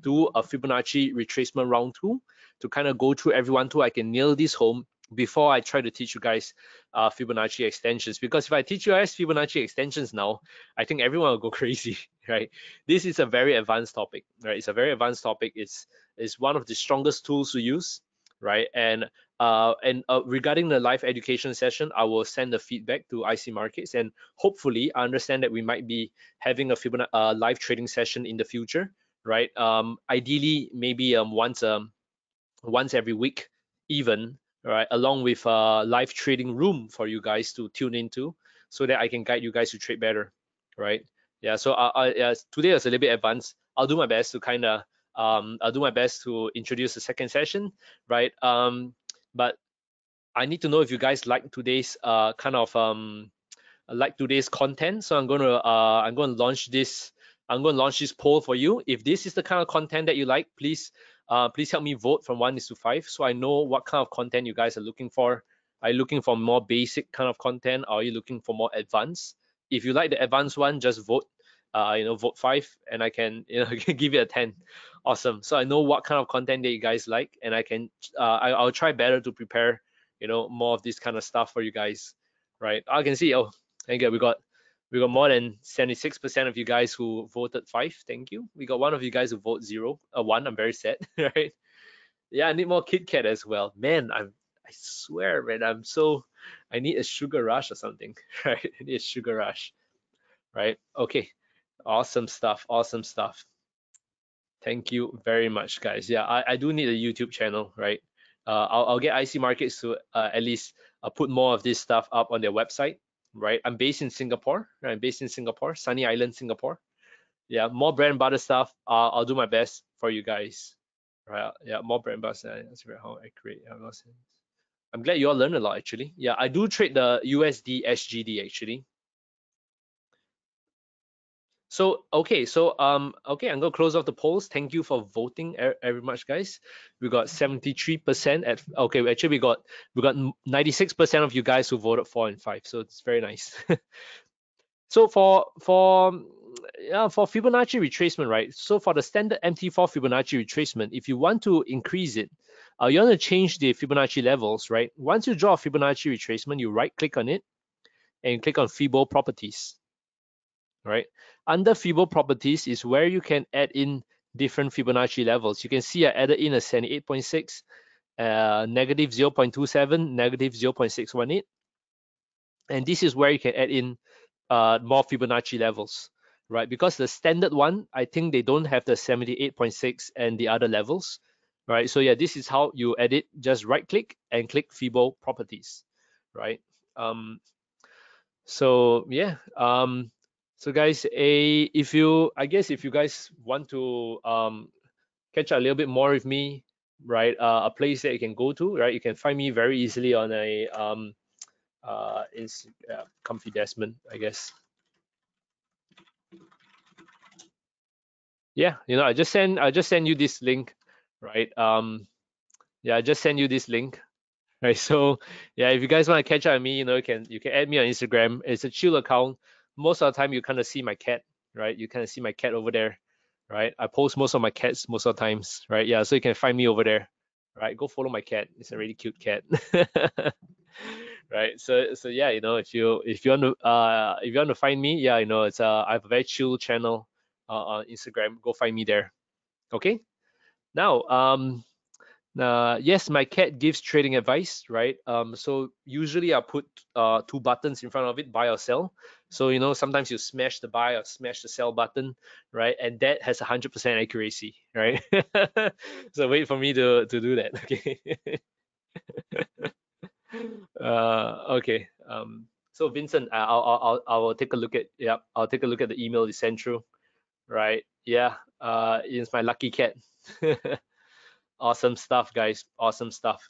do a Fibonacci retracement round 2 to kind of go through everyone too. I can nail this home before I try to teach you guys Fibonacci extensions, because if I teach you guys Fibonacci extensions now, I think everyone will go crazy, right? This is a very advanced topic, right? It's a very advanced topic. It's one of the strongest tools to use, right? And regarding the live education session, I will send the feedback to IC Markets, and hopefully I understand that we might be having a Fibonacci live trading session in the future, right? Ideally, maybe once every week, even, right, along with a live trading room for you guys to tune into, so that I can guide you guys to trade better, right? Yeah. So today was a little bit advanced. I'll do my best to kind of I'll do my best to introduce the second session, right? But I need to know if you guys like today's like today's content. So I'm going to launch this. I'm going to launch this poll for you. If this is the kind of content that you like, please help me vote from 1:5, so I know what kind of content you guys are looking for. Are you looking for more basic kind of content? Or are you looking for more advanced? If you like the advanced one, just vote. Vote 5, and I can give it a 10. Awesome. So I know what kind of content that you guys like, and I can I'll try better to prepare more of this kind of stuff for you guys, right? I can see, oh, thank you. We got more than 76% of you guys who voted 5. Thank you. We got one of you guys who vote 0, 1. I'm very sad, right? Yeah, I need more Kit Kat as well. Man, I swear, man, I need a sugar rush or something, right? I need a sugar rush, right? Okay, awesome stuff, awesome stuff. Thank you very much, guys. Yeah, I do need a YouTube channel, right? I'll get IC Markets to at least put more of this stuff up on their website, right? I'm based in Singapore, right? I'm based in Singapore, Sunny Island, Singapore. Yeah, more bread and butter stuff. I'll do my best for you guys, right? Yeah, more bread and butter. That's how I create. I'm glad you all learned a lot, actually. Yeah, I do trade the USD SGD, actually. So okay, okay, I'm gonna close off the polls. Thank you for voting very much, guys. We got 73% at okay. Actually, we got 96% of you guys who voted 4 and 5. So it's very nice. So for Fibonacci retracement, right? So for the standard MT4 Fibonacci retracement, if you want to increase it, you want to change the Fibonacci levels, right? Once you draw a Fibonacci retracement, you right-click on it and click on Fibo properties. Right, under Fibo properties is where you can add in different Fibonacci levels. You can see I added in a 78.6, negative 0.27, negative 0.618, and this is where you can add in more Fibonacci levels, right? Because the standard one, I think they don't have the 78.6 and the other levels, right? So yeah, this is how you edit. Just right click and click Fibo properties, right? So yeah, so guys, if you guys want to catch up a little bit more with me, right? A place that you can go to, right? You can find me very easily on a Comfy Desmond, I guess. Yeah, I just send you this link, right? Yeah, I just send you this link, right? So yeah, if you guys want to catch up with me, you can add me on Instagram. It's a chill account. Most of the time you kind of see my cat, right? You kind of see my cat over there, right? I post most of my cats most of the times, right? Yeah, so you can find me over there, right? Go follow my cat. It's a really cute cat. Right. So yeah, if you want to find me, yeah, it's I have a very chill channel on Instagram. Go find me there. Okay. Now, yes, my cat gives trading advice, right? So usually I put 2 buttons in front of it, buy or sell. So sometimes you smash the buy or smash the sell button, right? And that has 100% accuracy, right? So wait for me to do that, okay? Okay. So Vincent, I will take a look at I'll take a look at the email you sent through, right? Yeah. It's my lucky cat. Awesome stuff, guys. Awesome stuff.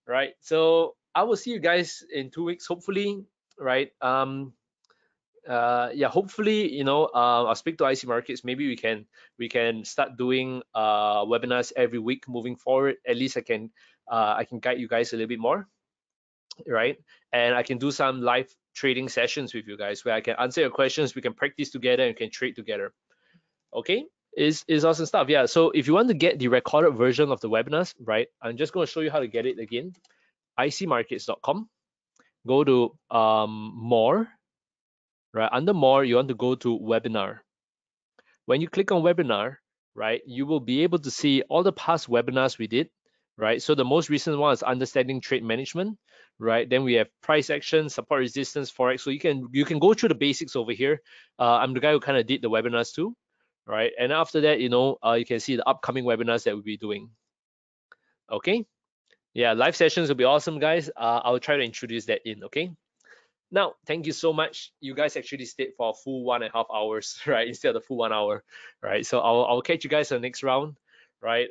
Right. So I will see you guys in 2 weeks, hopefully. Right. Yeah, hopefully, I'll speak to IC Markets. Maybe we can start doing webinars every week moving forward. At least I can guide you guys a little bit more, right? And I can do some live trading sessions with you guys where I can answer your questions. We can practice together and can trade together. Okay. Is awesome stuff. Yeah. So if you want to get the recorded version of the webinars, right, I'm just going to show you how to get it again. icmarkets.com, go to more, right? Under more, you want to go to webinar. When you click on webinar, right, you will be able to see all the past webinars we did, right? So the most recent one is understanding trade management, right? Then we have price action, support resistance, forex. So you can go through the basics over here. I'm the guy who kind of did the webinars too, right? And after that, you can see the upcoming webinars that we'll be doing. Okay. Yeah, live sessions will be awesome, guys. I'll try to introduce that in. Okay. Now, thank you so much. You guys actually stayed for a full 1.5 hours, right? Instead of the full 1 hour, right? So I'll catch you guys on the next round, right?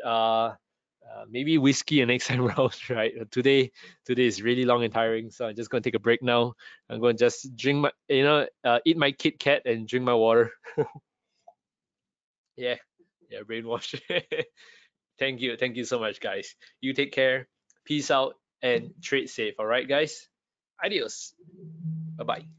Maybe whiskey the next time round, right? Today is really long and tiring, so I'm just gonna take a break now. I'm gonna just drink my, eat my Kit Kat and drink my water. Yeah, yeah, brainwash. Thank you so much, guys. You take care. Peace out and trade safe. All right, guys. Adios. Bye bye.